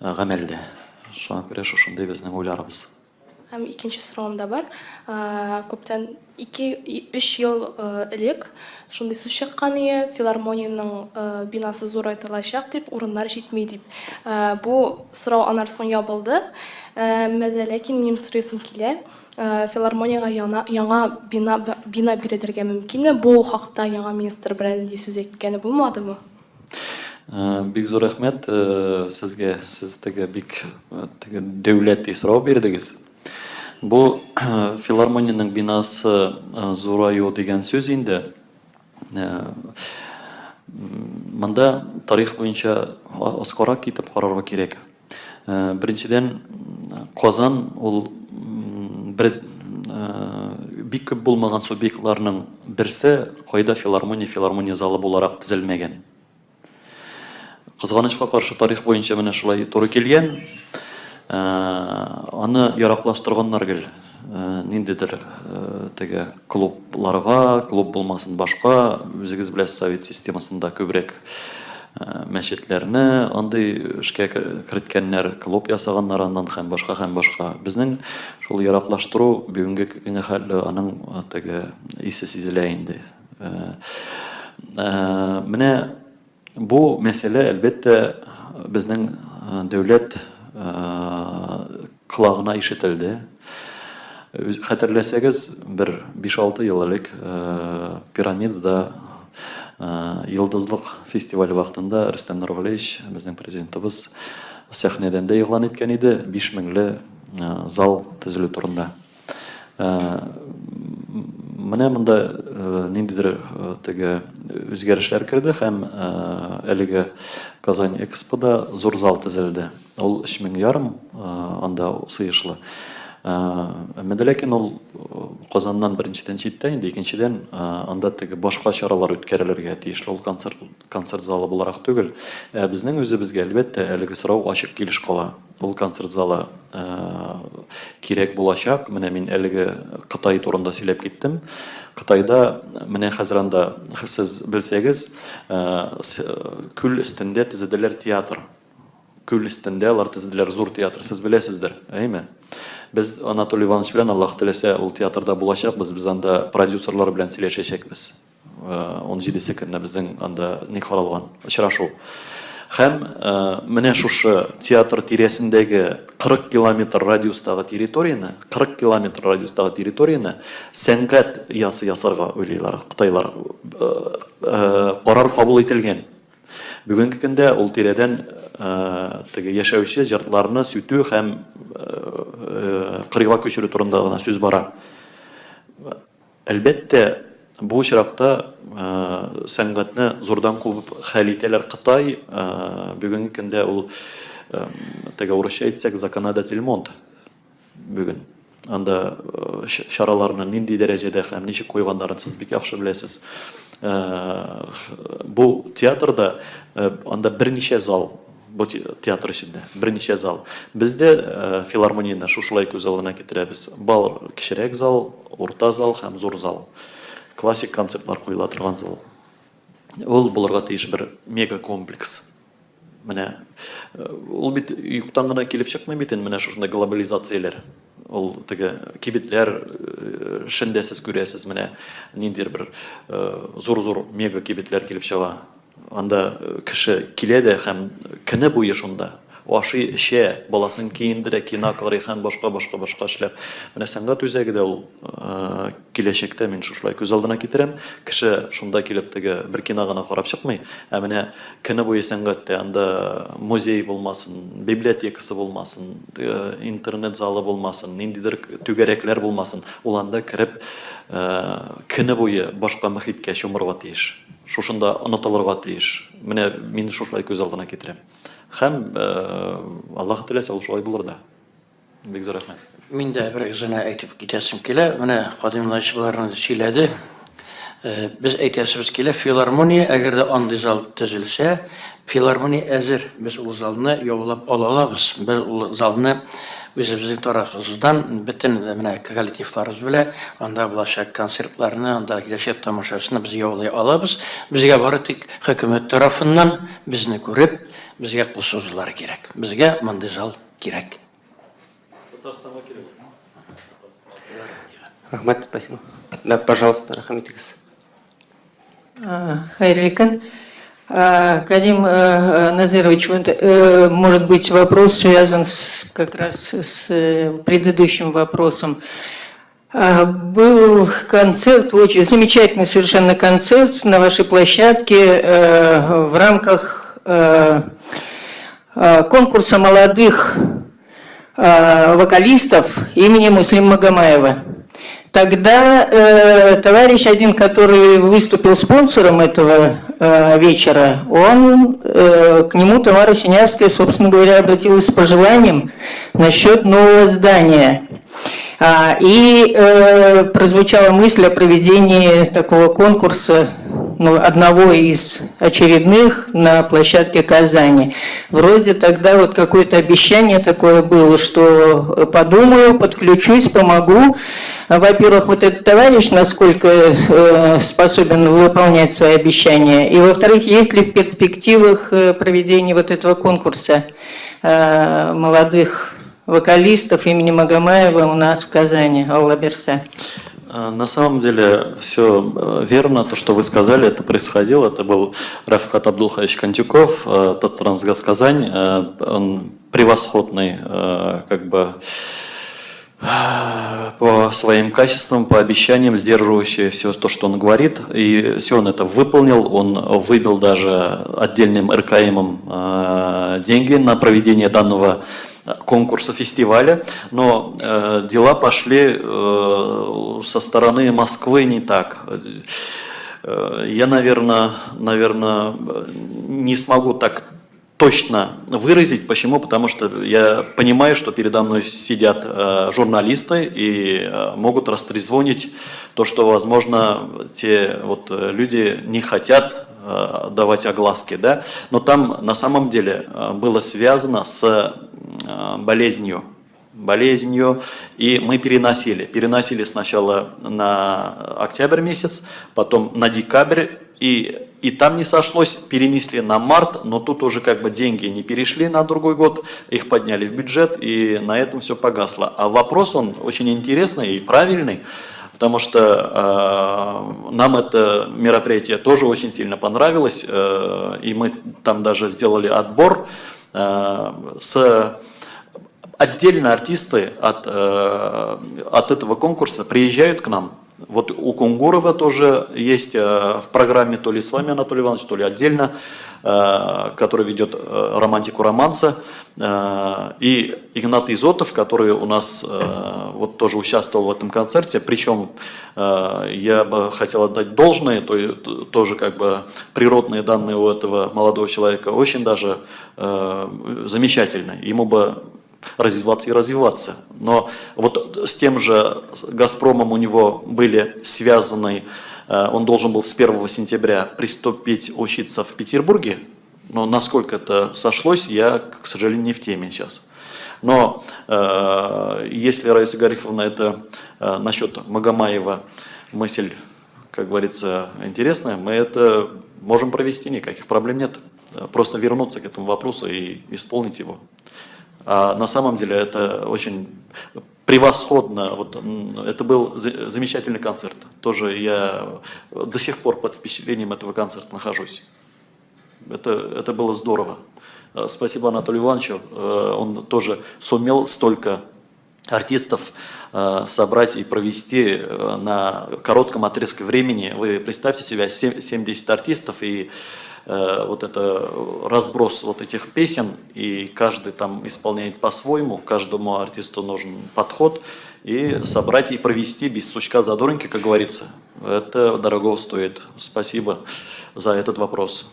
гамәлдә. Шуңа күрә шушындый безнең уйларыбыз. Һәм икенче соравым да бар. Күптән 2-3 ел элек шундый сүз чыккан иде, филармониянең бинасы зурайтылачак дип, урыннар җитми дип. Бу сорау аннан соң ябылды. Ләкин минем сорыйсым килә. Филармониягә яңа бина бирергә мөмкинме? Бу хакта яңа министр белән сүз әйткәне булмадымы? Бик зур рәхмәт сезгә. Сез бик дәүләт сорау бирдегез. Бу филармониянең бинасы зураю дигән сүз инде. Монда тарих буенча аскарак китеп карарга кирәк. Беренчедән, Казан ул бик күп булмаган субъектларның берсе, кайда филармония залы буларак төзелмәгән. Кызганычка каршы тарих буенча менә шулай туры килгән. Аны яраклаштырганнар гел. Ниндидер клубларга, клуб булмасын башка, үзегез беләсез, совет системасында күбрәк мәчетләрне андый эшкә керткәннәр, клуб ясаганнар аннан һәм башка. Безнең шул яраклаштыру бүгенге көнгә хәлле аның исе сизелә инде. Менә бу мәсьәлә әлбәттә безнең дәүләт кылагына ишетелде. Хәтерләсәгез, бер 5-6 ел элек Пирамидада Йылдызлык фестивале вакытында Рөстәм Нургалиевич, безнең президентыбыз, сәхнәдән дә игълан иткән иде 5000 зал төзелү турында. Менә монда ниндидер үзгәрешләр керде һәм әлеге Казань Экспода зур зал төзелде. Ул 3500 анда сыйышлы. Ләкин ул Казаннан беренчедән читтә инде, икенчедән анда башка чаралар үткәрелергә тиешле. Ул концерт залы буларак түгел. Безнең үзебезгә әлбәттә әлеге сорау ачык килеш кала. Ул концерт залы кирәк булачак. Менә мин әлеге Кытай турында сөйләп киттем. Кытайда менә хәзер анда, сез белсәгез, күл өстендә төзеделәр театр. Күл өстендә алар төзеделәр зур театр. Сез беләсездер, әйме? Без Анатолий Иванович белән, Аллаһ теләсә, ул театрда булачакбыз. Без анда продюсерлар белән сөйләшәчәкбез. 17 көнне безнең анда ни каралган очрашу. Һәм менә шушы театр тирәсендәге 40 километр радиустагы территорияны сәнгать ясарга уйлыйлар Кытайлар. Карар кабул ителгән. Бүгенге көндә ул тирәдән яшәүче җыртларны сүтү һәм кырыйга күчерү турында гына сүз бара. Әлбәттә, бу очракта сәнгатьне зурдан кубып хәл итәләр Кытай. Бүгенге көндә ул урысча әйтсәк законодатель монт. Бүген анда чараларны нинди дәрәҗәдә һәм ничек куйганнарын сез бик яхшы беләсез. Бу театрда анда берничә зал, бу театр эчендә берничә зал. Бездә филармонияны шушылай күз алдына китерәбез. Бар кичерәк зал, урта зал һәм зур зал. Классик концертлар куела торган зал. Ул булырга тиеш бер мега комплекс. Менә ул бит юктан гына килеп чыкмый бит, менә шушында глобализацияләр. Ул кибетләр шендәсез күрәсез, менә ниндидер бер зур мега кибетләр килеп чыга. Анда кеше килә дә һәм көне буе шунда ашый, эчә, баласын киендерә, кино карый һәм башка эшләр. Менә сәнгать үзәге дә ул киләчәктә мин шушылай күз алдына китерәм. Кеше шунда килеп бер кино гына карап чыкмый, менә көне буе сәнгатьтә анда музей булмасын, библиотекасы булмасын, интернет залы булмасын, ниндидер түгәрәкләр булмасын, ул анда кирип көне буе башка мөхиткә чумырга тиеш. Шушында онытылырга тиеш. Менә мин шушылай күз алдына китерәм. Һәм Аллаһ теләсә ул шулай булыр да. Бик зур рәхмәт. Мин дә бер гына әйтеп китәсем килә. Менә кадимлашчыларны сөйләде. Без әйтәсебез килә, филармония әгәр дә андый зал төзелсә, филармония әзер. Без ул залны яулап ала алабыз. Без ул залны Біздің тарапымыздан бүтін мына коллективларымыз біле, онда болашақ концертларны, онда келешек тамашасына біз яулай алабыз. Бізге бары тек хөкүмет тарафынан бізді көріп, бізге қосылулар керек. Бізге мындай зал керек. Рахмат, спасибо. Да, пожалуйста, Рахметикс. Хайрликан. Кадим Назирович, может быть, вопрос связан как раз с предыдущим вопросом. Был концерт, очень замечательный совершенно концерт на вашей площадке в рамках конкурса молодых вокалистов имени Муслима Магомаева. Тогда товарищ один, который выступил спонсором этого вечера, он к нему Тамара Синявская, собственно говоря, обратилась с пожеланием насчет нового здания. И прозвучала мысль о проведении такого конкурса, одного из очередных на площадке Казани. Вроде тогда вот какое-то обещание такое было, что подумаю, подключусь, помогу. Во-первых, вот этот товарищ, насколько способен выполнять свои обещания. И во-вторых, есть ли в перспективах проведения вот этого конкурса молодых вокалистов имени Магомаева у нас в Казани, Алла Берса? На самом деле все верно, то, что вы сказали, это происходило. Это был Рафикат Абдулхаевич Кантюков, тот Трансгаз Казань, он превосходный, как бы по своим качествам, по обещаниям, сдерживающий все то, что он говорит. И все он это выполнил. Он выбил даже отдельным РКМом деньги на проведение данного конкурса, фестиваля. Но дела пошли со стороны Москвы не так. Я, наверное, не смогу так точно выразить. Почему? Потому что я понимаю, что передо мной сидят журналисты и могут растрезвонить то, что, возможно, те вот люди не хотят давать огласки, да? Но там на самом деле было связано с болезнью, и мы переносили сначала на октябрь месяц, потом на декабрь, и там не сошлось, перенесли на март, но тут уже как бы деньги не перешли на другой год, их подняли в бюджет, и на этом все погасло. А вопрос, он очень интересный и правильный, потому что нам это мероприятие тоже очень сильно понравилось, и мы там даже сделали отбор отдельно артисты от этого конкурса приезжают к нам. Вот у Кунгурова тоже есть в программе, то ли с вами, Анатолий Иванович, то ли отдельно, который ведет романтику романса. И Игнат Изотов, который у нас вот тоже участвовал в этом концерте. Причем я бы хотел отдать должное, тоже как бы природные данные у этого молодого человека очень даже замечательны. Ему бы развиваться и развиваться. Но вот с тем же «Газпромом» у него были связаны, он должен был с 1 сентября приступить учиться в Петербурге, но насколько это сошлось, я, к сожалению, не в теме сейчас. Но если, Раиса Гарифовна, это насчет Магомаева мысль, как говорится, интересная, мы это можем провести, никаких проблем нет. Просто вернуться к этому вопросу и исполнить его. А на самом деле это очень превосходно. Вот, это был замечательный концерт. Тоже я до сих пор под впечатлением этого концерта нахожусь. Это было здорово. Спасибо Анатолию Ивановичу. Он тоже сумел столько артистов собрать и провести на коротком отрезке времени. Вы представьте себе 70 артистов и вот это разброс вот этих песен, и каждый там исполняет по-своему, каждому артисту нужен подход, и собрать и провести без сучка задоринки, как говорится, это дорого стоит. Спасибо за этот вопрос.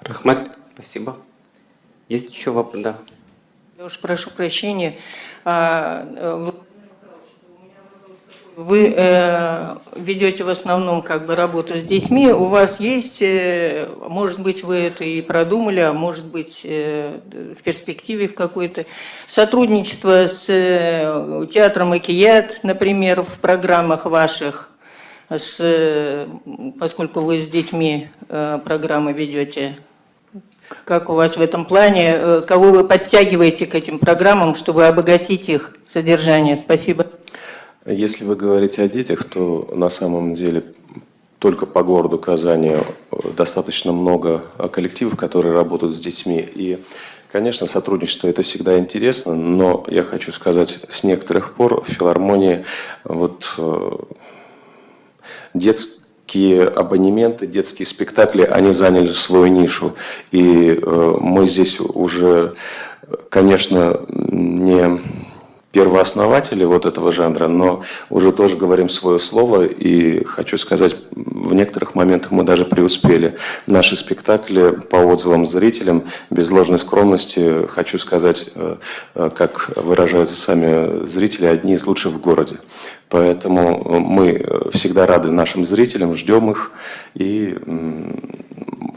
Рахмат, спасибо. Есть еще вопрос? Да. Я уж прошу прощения. вы ведете в основном как бы работу с детьми. У вас есть, может быть, вы это и продумали, а может быть, в перспективе в какой-то сотрудничество с театром «Экият», например, в программах ваших, поскольку вы с детьми программы ведете. Как у вас в этом плане? Кого вы подтягиваете к этим программам, чтобы обогатить их содержание? Спасибо. Если вы говорите о детях, то на самом деле только по городу Казани достаточно много коллективов, которые работают с детьми. И, конечно, сотрудничество – это всегда интересно, но я хочу сказать, с некоторых пор в филармонии детские абонементы, детские спектакли, они заняли свою нишу. И мы здесь уже, конечно, не первооснователи вот этого жанра, но уже тоже говорим свое слово, и хочу сказать, в некоторых моментах мы даже преуспели. Наши спектакли, по отзывам зрителям, без ложной скромности, хочу сказать, как выражаются сами зрители, одни из лучших в городе. Поэтому мы всегда рады нашим зрителям, ждем их и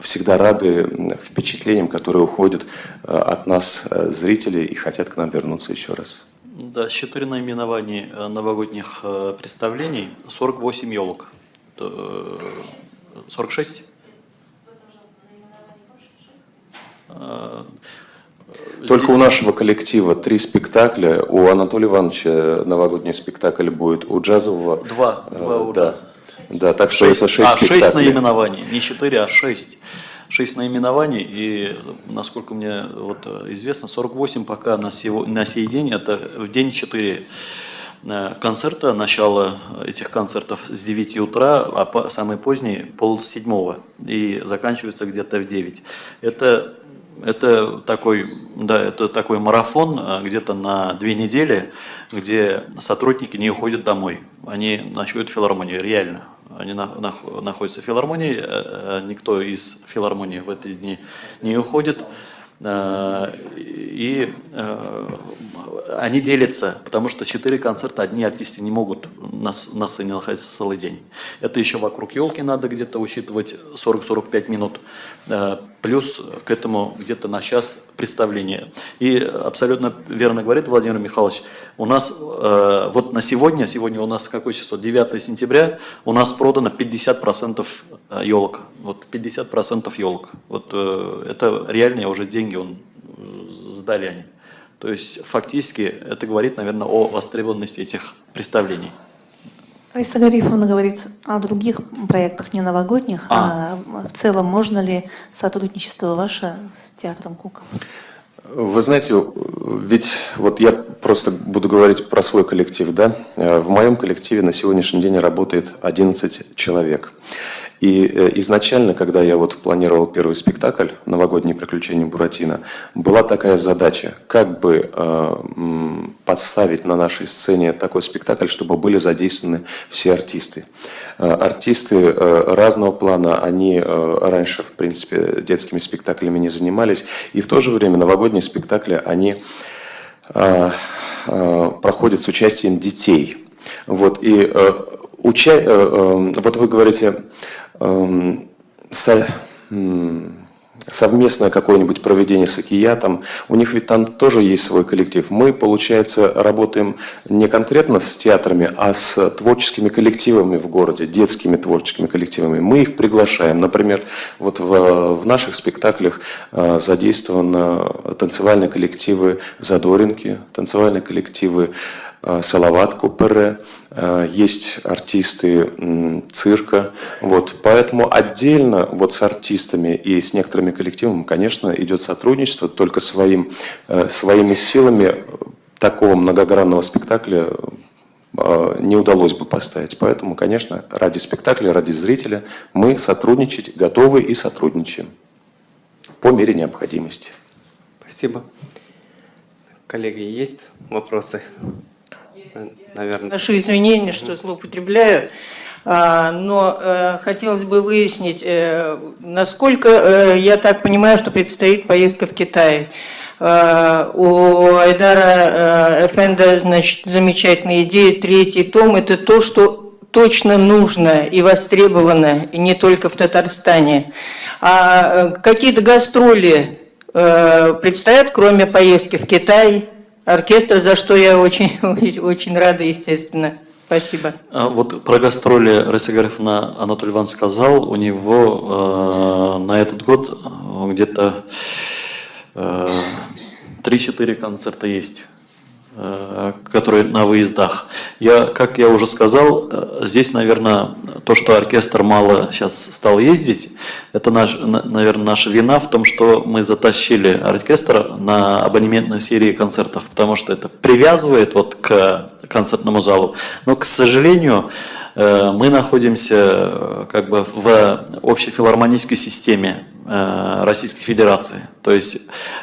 всегда рады впечатлениям, которые уходят от нас зрителей и хотят к нам вернуться еще раз. Да, 4 наименований новогодних представлений, 48 елок. 46? Только у нашего коллектива 3 спектакля. У Анатолия Ивановича новогодний спектакль будет, у джазового... Два у джаза. Да, так что это 6 спектаклей. 6 наименований, не 4, а 6. 6 наименований, и, насколько мне известно, 48 пока на сей день, это в день 4 концерта, начало этих концертов с 9 утра, а самый поздний полседьмого, и заканчивается где-то в 9. Это такой марафон где-то на 2 недели, где сотрудники не уходят домой, они ночуют в филармонии, реально. Они находятся в филармонии, никто из филармонии в эти дни не уходит. И они делятся, потому что 4 концерта одни артисты не могут на сцене находиться целый день. Это еще вокруг елки надо где-то учитывать 40-45 минут, плюс к этому где-то на час представления. И абсолютно верно говорит Владимир Михайлович, у нас вот на сегодня у нас какое число? 9 сентября, у нас продано 50% елок. Вот 50% елок. Вот это реальные уже деньги сдали они. То есть фактически это говорит, наверное, о востребованности этих представлений. Раиса Гарифовна говорит о других проектах, не новогодних, а в целом можно ли сотрудничество ваше с театром Кукол? Вы знаете, ведь вот я просто буду говорить про свой коллектив, да? В моем коллективе на сегодняшний день работает 11 человек. И изначально, когда я планировал первый спектакль «Новогодние приключения Буратино», была такая задача, как бы подставить на нашей сцене такой спектакль, чтобы были задействованы все артисты. Артисты разного плана, они раньше, в принципе, детскими спектаклями не занимались, и в то же время новогодние спектакли, они проходят с участием детей. Вот вы говорите, совместное какое-нибудь проведение с «Экиятом», у них ведь там тоже есть свой коллектив. Мы, получается, работаем не конкретно с театрами, а с творческими коллективами в городе, детскими творческими коллективами. Мы их приглашаем. Например, в наших спектаклях задействованы танцевальные коллективы «Задоринки», танцевальные коллективы Салават Купере, есть артисты цирка. Поэтому отдельно с артистами и с некоторыми коллективами, конечно, идет сотрудничество, только своими силами такого многогранного спектакля не удалось бы поставить. Поэтому, конечно, ради спектакля, ради зрителя мы сотрудничать готовы и сотрудничаем по мере необходимости. Спасибо. Коллеги, есть вопросы? Наверное. Прошу извинения, что злоупотребляю, но хотелось бы выяснить, насколько, я так понимаю, что предстоит поездка в Китай. У Айдара Эфенда, значит, замечательная идея. 3-й том – это то, что точно нужно и востребовано, и не только в Татарстане. А какие-то гастроли предстоят, кроме поездки в Китай, оркестр, за что я очень, очень рада, естественно. Спасибо. Вот про гастроли Раиса Гарифовна Анатолий Иванович сказал, у него на этот год где-то 3-4 концерта есть, которые на выездах. Как я уже сказал, здесь, наверное, то, что оркестр мало сейчас стал ездить, это, наверное, наша вина в том, что мы затащили оркестр на абонементной серии концертов, потому что это привязывает вот к концертному залу. Но, к сожалению, мы находимся как бы в общефилармонической системе Российской Федерации. То есть,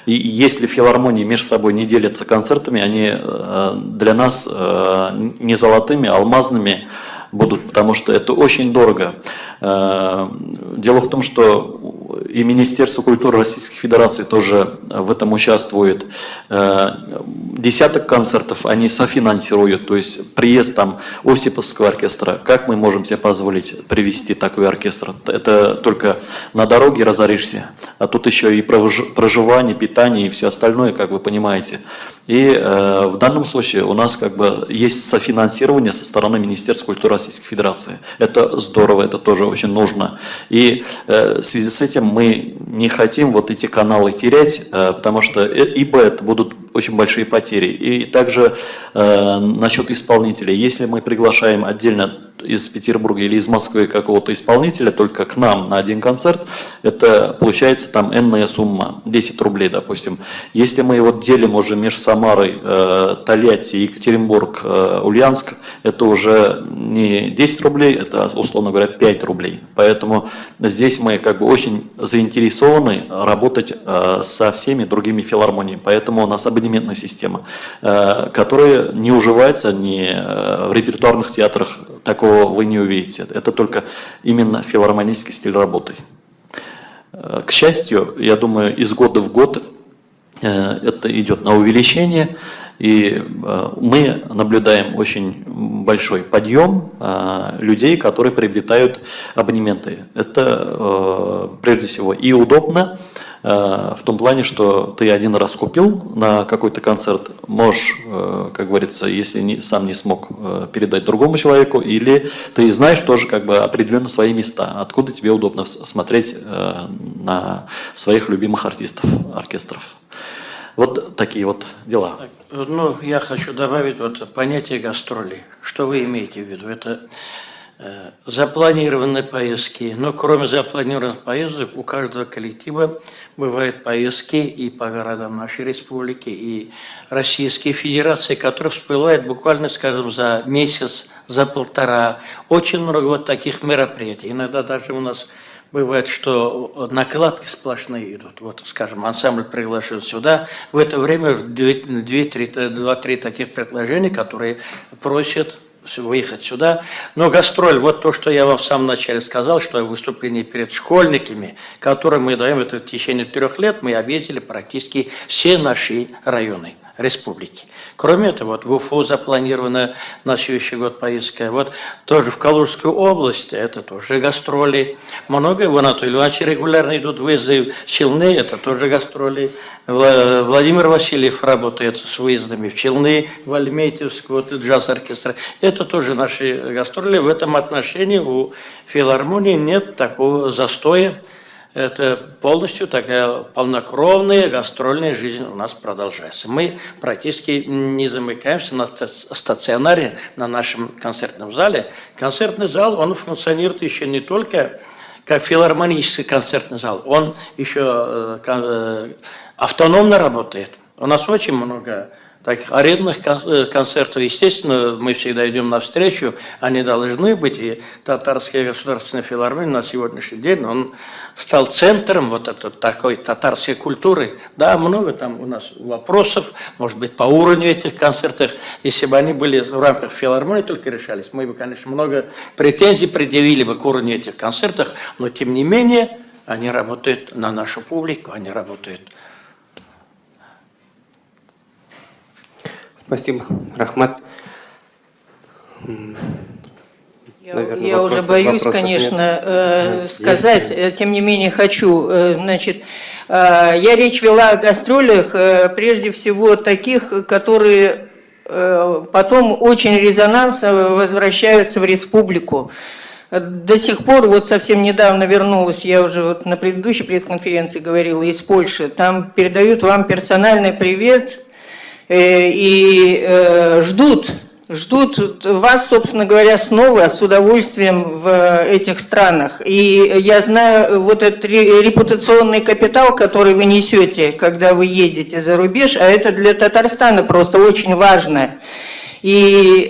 если филармонии между собой не делятся концертами, они для нас не золотыми, а алмазными будут, потому что это очень дорого. Дело в том, что и Министерство культуры Российской Федерации тоже в этом участвует. Десяток концертов они софинансируют, то есть приезд там Осиповского оркестра. Как мы можем себе позволить привезти такой оркестр? Это только на дороге разоришься, а тут еще и проживание, питание и все остальное, как вы понимаете. И в данном случае у нас как бы есть софинансирование со стороны Министерства культуры Российской Федерации. Это здорово, это тоже очень нужно. И в связи с этим мы не хотим вот эти каналы терять, потому что ибо это будут очень большие потери. И также насчет исполнителей. Если мы приглашаем отдельно из Петербурга или из Москвы какого-то исполнителя только к нам на один концерт, это получается там энная сумма, 10 рублей, допустим. Если мы вот делим уже между Самарой, Тольятти, Екатеринбург, Ульяновск, это уже не 10 рублей, это, условно говоря, 5 рублей. Поэтому здесь мы как бы очень заинтересованы работать со всеми другими филармониями. Поэтому у нас абонементная система, которая не уживается ни в репертуарных театрах, такого вы не увидите. Это только именно филармонический стиль работы. К счастью, я думаю, из года в год это идет на увеличение, и мы наблюдаем очень большой подъем людей, которые приобретают абонементы. Это прежде всего и удобно, в том плане, что ты один раз купил на какой-то концерт, можешь, как говорится, если сам не смог, передать другому человеку, или ты знаешь тоже как бы определенно свои места, откуда тебе удобно смотреть на своих любимых артистов, оркестров. Вот такие вот дела. Ну, я хочу добавить вот понятие гастролей. Что вы имеете в виду? Это запланированные поездки. Но кроме запланированных поездок, у каждого коллектива бывают поездки и по городам нашей республики, и Российской Федерации, которые всплывают буквально, скажем, за месяц, за полтора. Очень много вот таких мероприятий. Иногда даже у нас бывает, что накладки сплошные идут. Вот, скажем, ансамбль приглашен сюда. В это время 2-3 таких предложений, которые просят выехать сюда. Но гастроль, вот то, что я вам в самом начале сказал, что выступление перед школьниками, которым мы даем это в течение 3 лет, мы объездили практически все наши районы республики. Кроме этого, вот в Уфу запланирована на следующий год поездка. Вот тоже в Калужскую область, это тоже гастроли. Много в Анатолии Ивановиче регулярно идут выезды в Челны, это тоже гастроли. Владимир Васильев работает с выездами в Челны, в Альметьевск, вот джаз-оркестр. Это тоже наши гастроли. В этом отношении у филармонии нет такого застоя. Это полностью такая полнокровная гастрольная жизнь у нас продолжается. Мы практически не замыкаемся на стационаре, на нашем концертном зале. Концертный зал, он функционирует еще не только как филармонический концертный зал, он еще автономно работает. У нас очень много таких арендных концертов. Естественно, мы всегда идем навстречу, они должны быть. И Татарская государственная филармония на сегодняшний день, он стал центром вот этой такой татарской культуры. Да, много там у нас вопросов, может быть, по уровню этих концертов. Если бы они были в рамках филармонии только решались, мы бы, конечно, много претензий предъявили бы к уровню этих концертов, но тем не менее они работают на нашу публику, они работают Спасибо. Рахмат. Наверное, Я уже боюсь, вопросов конечно, сказать, тем не менее хочу. Значит, я речь вела о гастролях, прежде всего таких, которые потом очень резонансно возвращаются в республику. До сих пор, вот совсем недавно вернулась, я уже вот на предыдущей пресс-конференции говорила, из Польши, там передают вам персональный привет и ждут вас, собственно говоря, снова с удовольствием в этих странах. И я знаю, вот этот репутационный капитал, который вы несете, когда вы едете за рубеж, а это для Татарстана просто очень важно. И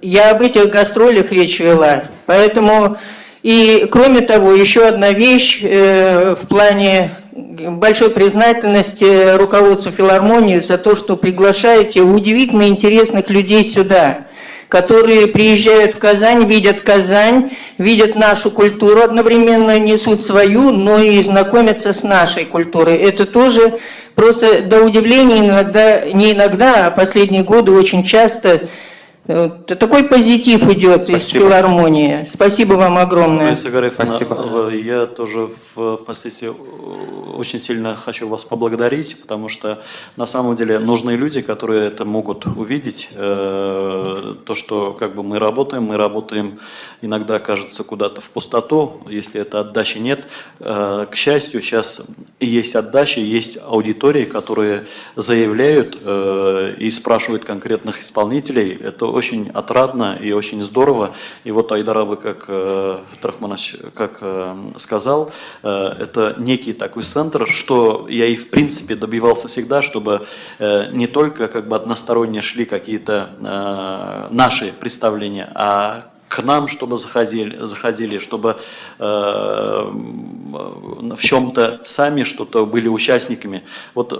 я об этих гастролях речь вела. Поэтому, и кроме того, еще одна вещь в плане большой признательности руководству филармонии за то, что приглашаете удивительно интересных людей сюда, которые приезжают в Казань, видят нашу культуру, одновременно несут свою, но и знакомятся с нашей культурой. Это тоже просто до удивления не иногда, а последние годы очень часто такой позитив идет из филармонии. Спасибо вам огромное. Раиса Гарифовна, Спасибо. я тоже впоследствии очень сильно хочу вас поблагодарить, потому что на самом деле нужны люди, которые это могут увидеть. То, что как бы мы работаем иногда, кажется, куда-то в пустоту, если это отдачи нет. К счастью, сейчас и есть отдача, и есть аудитории, которые заявляют и спрашивают конкретных исполнителей. Это очень отрадно и очень здорово. И вот Айдар Абы, как Трахманович сказал, это некий такой центр, что я и в принципе добивался всегда, чтобы не только как бы односторонне шли какие-то наши представления, а к нам, чтобы заходили, чтобы в чем-то сами что-то были участниками. Вот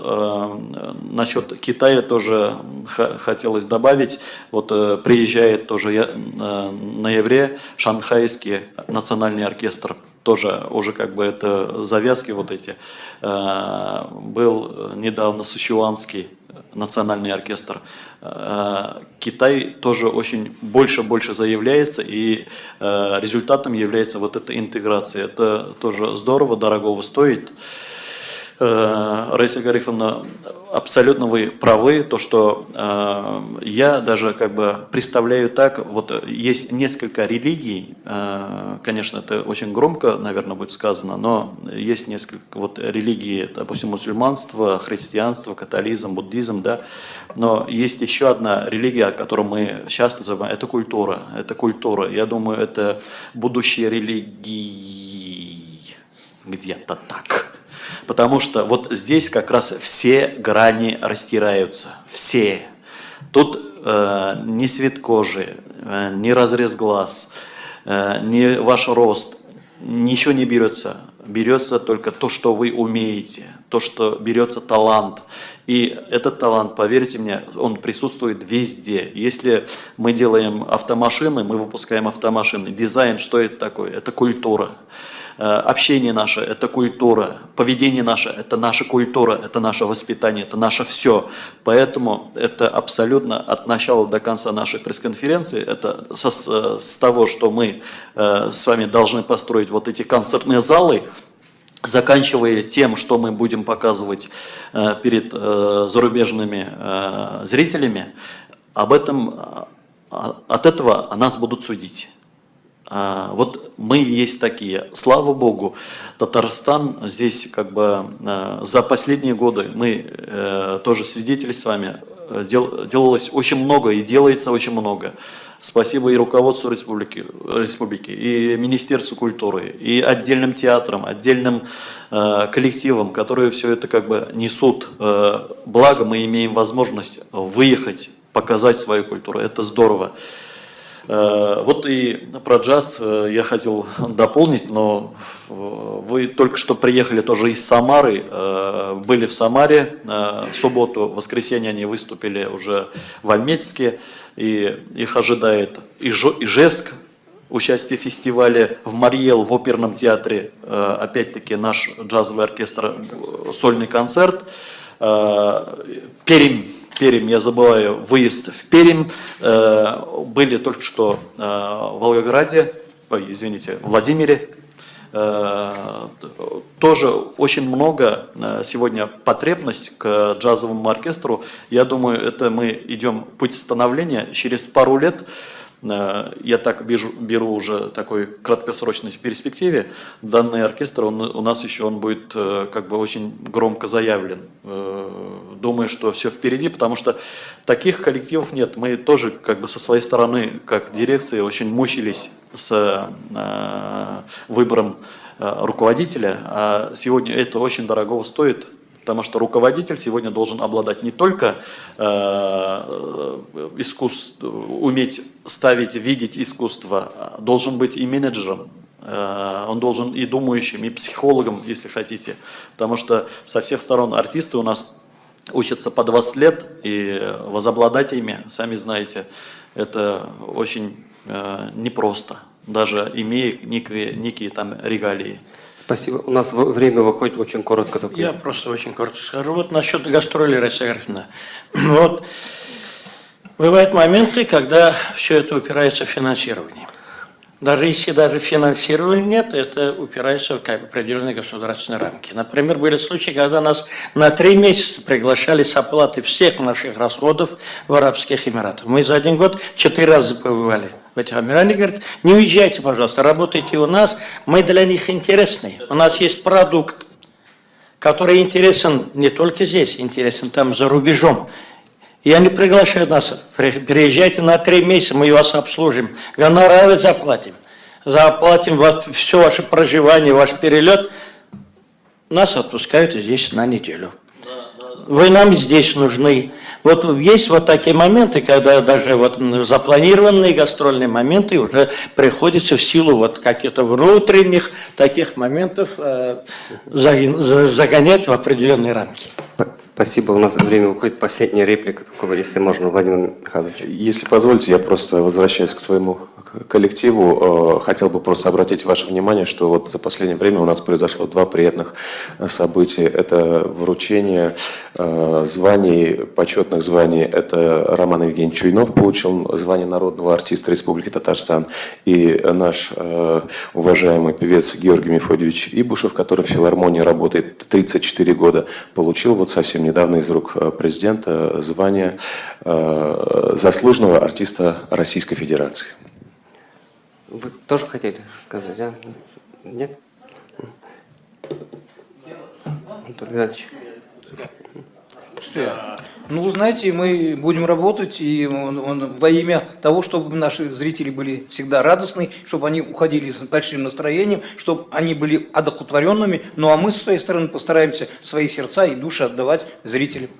насчет Китая тоже хотелось добавить. Вот приезжает тоже в ноябре Шанхайский национальный оркестр. Тоже уже как бы это завязки вот эти. Был недавно Сычуанский национальный оркестр. Китай тоже очень больше заявляется, и результатом является вот эта интеграция. Это тоже здорово, дорогого стоит. Раиса Гарифовна, абсолютно вы правы, то, что я даже как бы представляю так, вот есть несколько религий, конечно, это очень громко, наверное, будет сказано, но есть несколько вот религий, допустим, мусульманство, христианство, католизм, буддизм, да, но есть еще одна религия, о которой мы часто забываем, это культура, я думаю, это будущее религии, где-то так. Потому что вот здесь как раз все грани растираются, все. Тут ни цвет кожи, ни разрез глаз, ни ваш рост, ничего не берется. Берется только то, что вы умеете, то, что берется талант. И этот талант, поверьте мне, он присутствует везде. Если мы делаем автомашины, мы выпускаем автомашины. Дизайн, что это такое? Это культура. Общение наше – это культура, поведение наше – это наша культура, это наше воспитание, это наше все. Поэтому это абсолютно от начала до конца нашей пресс-конференции, это с того, что мы с вами должны построить вот эти концертные залы, заканчивая тем, что мы будем показывать перед зарубежными зрителями, от этого о нас будут судить. Вот мы есть такие. Слава Богу, Татарстан здесь как бы за последние годы, мы тоже свидетели с вами, делалось очень много и делается очень много. Спасибо и руководству республики, и Министерству культуры, и отдельным театрам, отдельным коллективам, которые все это как бы несут. Благо мы имеем возможность выехать, показать свою культуру. Это здорово. Вот и про джаз я хотел дополнить, но вы только что приехали тоже из Самары, были в Самаре, в субботу, в воскресенье они выступили уже в Альметьевске, и их ожидает Ижевск, участие в фестивале, в Марьел, в оперном театре, опять-таки наш джазовый оркестр, сольный концерт, Пермь, Пермь, я забываю, выезд в Пермь. Были только что в Волгограде, ой, извините, в Владимире. Тоже очень много сегодня потребность к джазовому оркестру. Я думаю, это мы идем путь становления. Через пару лет, я так беру уже такой краткосрочной перспективе, данный оркестр, у нас еще он будет как бы очень громко заявлен. Думаю, что все впереди, потому что таких коллективов нет. Мы тоже как бы со своей стороны, как дирекции, очень мучились с выбором руководителя, а сегодня это очень дорого стоит, потому что руководитель сегодня должен обладать не только уметь ставить, видеть искусство, а должен быть и менеджером, он должен и думающим, и психологом, если хотите, потому что со всех сторон артисты у нас учатся по 20 лет, и возобладать ими, сами знаете, это очень непросто, даже имея некие там регалии. Спасибо. У нас время выходит очень коротко. Только. Я просто очень коротко скажу. Вот насчет гастролей, Раиса Гарифовна. Вот бывают моменты, когда все это упирается в финансирование. Даже если даже финансирования нет, это упирается в определенные государственные рамки. Например, были случаи, когда нас на 3 месяца приглашали с оплатой всех наших расходов в Арабских Эмиратах. Мы за 1 год 4 раза побывали в этих Эмиратах. Они говорят, не уезжайте, пожалуйста, работайте у нас, мы для них интересны. У нас есть продукт, который интересен не только здесь, интересен там за рубежом. И они приглашают нас, приезжайте на 3 месяца, мы вас обслужим, гонорары заплатим все ваше проживание, ваш перелет. Нас отпускают здесь на неделю. Вы нам здесь нужны. Вот есть вот такие моменты, когда даже вот запланированные гастрольные моменты уже приходится в силу вот каких-то внутренних таких моментов загонять в определенные рамки. Спасибо. У нас время выходит. Последняя реплика, если можно, Владимир Михайлович. Если позволите, я просто возвращаюсь к своему коллективу. Хотел бы просто обратить ваше внимание, что вот за последнее время у нас произошло 2 приятных события. Это вручение званий, почетных званий. Это Роман Евгеньевич Чуйнов получил звание народного артиста Республики Татарстан. И наш уважаемый певец Георгий Мефодьевич Ибушев, который в филармонии работает 34 года, получил вот совсем недавно из рук президента звание заслуженного артиста Российской Федерации. Вы тоже хотели сказать, да? Нет? Анатолий Иванович. Ну, вы знаете, мы будем работать и во имя того, чтобы наши зрители были всегда радостны, чтобы они уходили с большим настроением, чтобы они были одухотворенными. Ну, а мы, с своей стороны, постараемся свои сердца и души отдавать зрителям.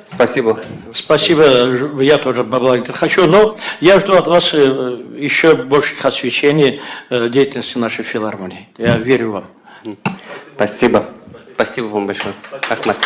Спасибо. Спасибо, я тоже поблагодарить хочу, но я жду от вас еще больших освещений деятельности нашей филармонии. Я верю вам. Спасибо. Спасибо вам большое. Ахмад.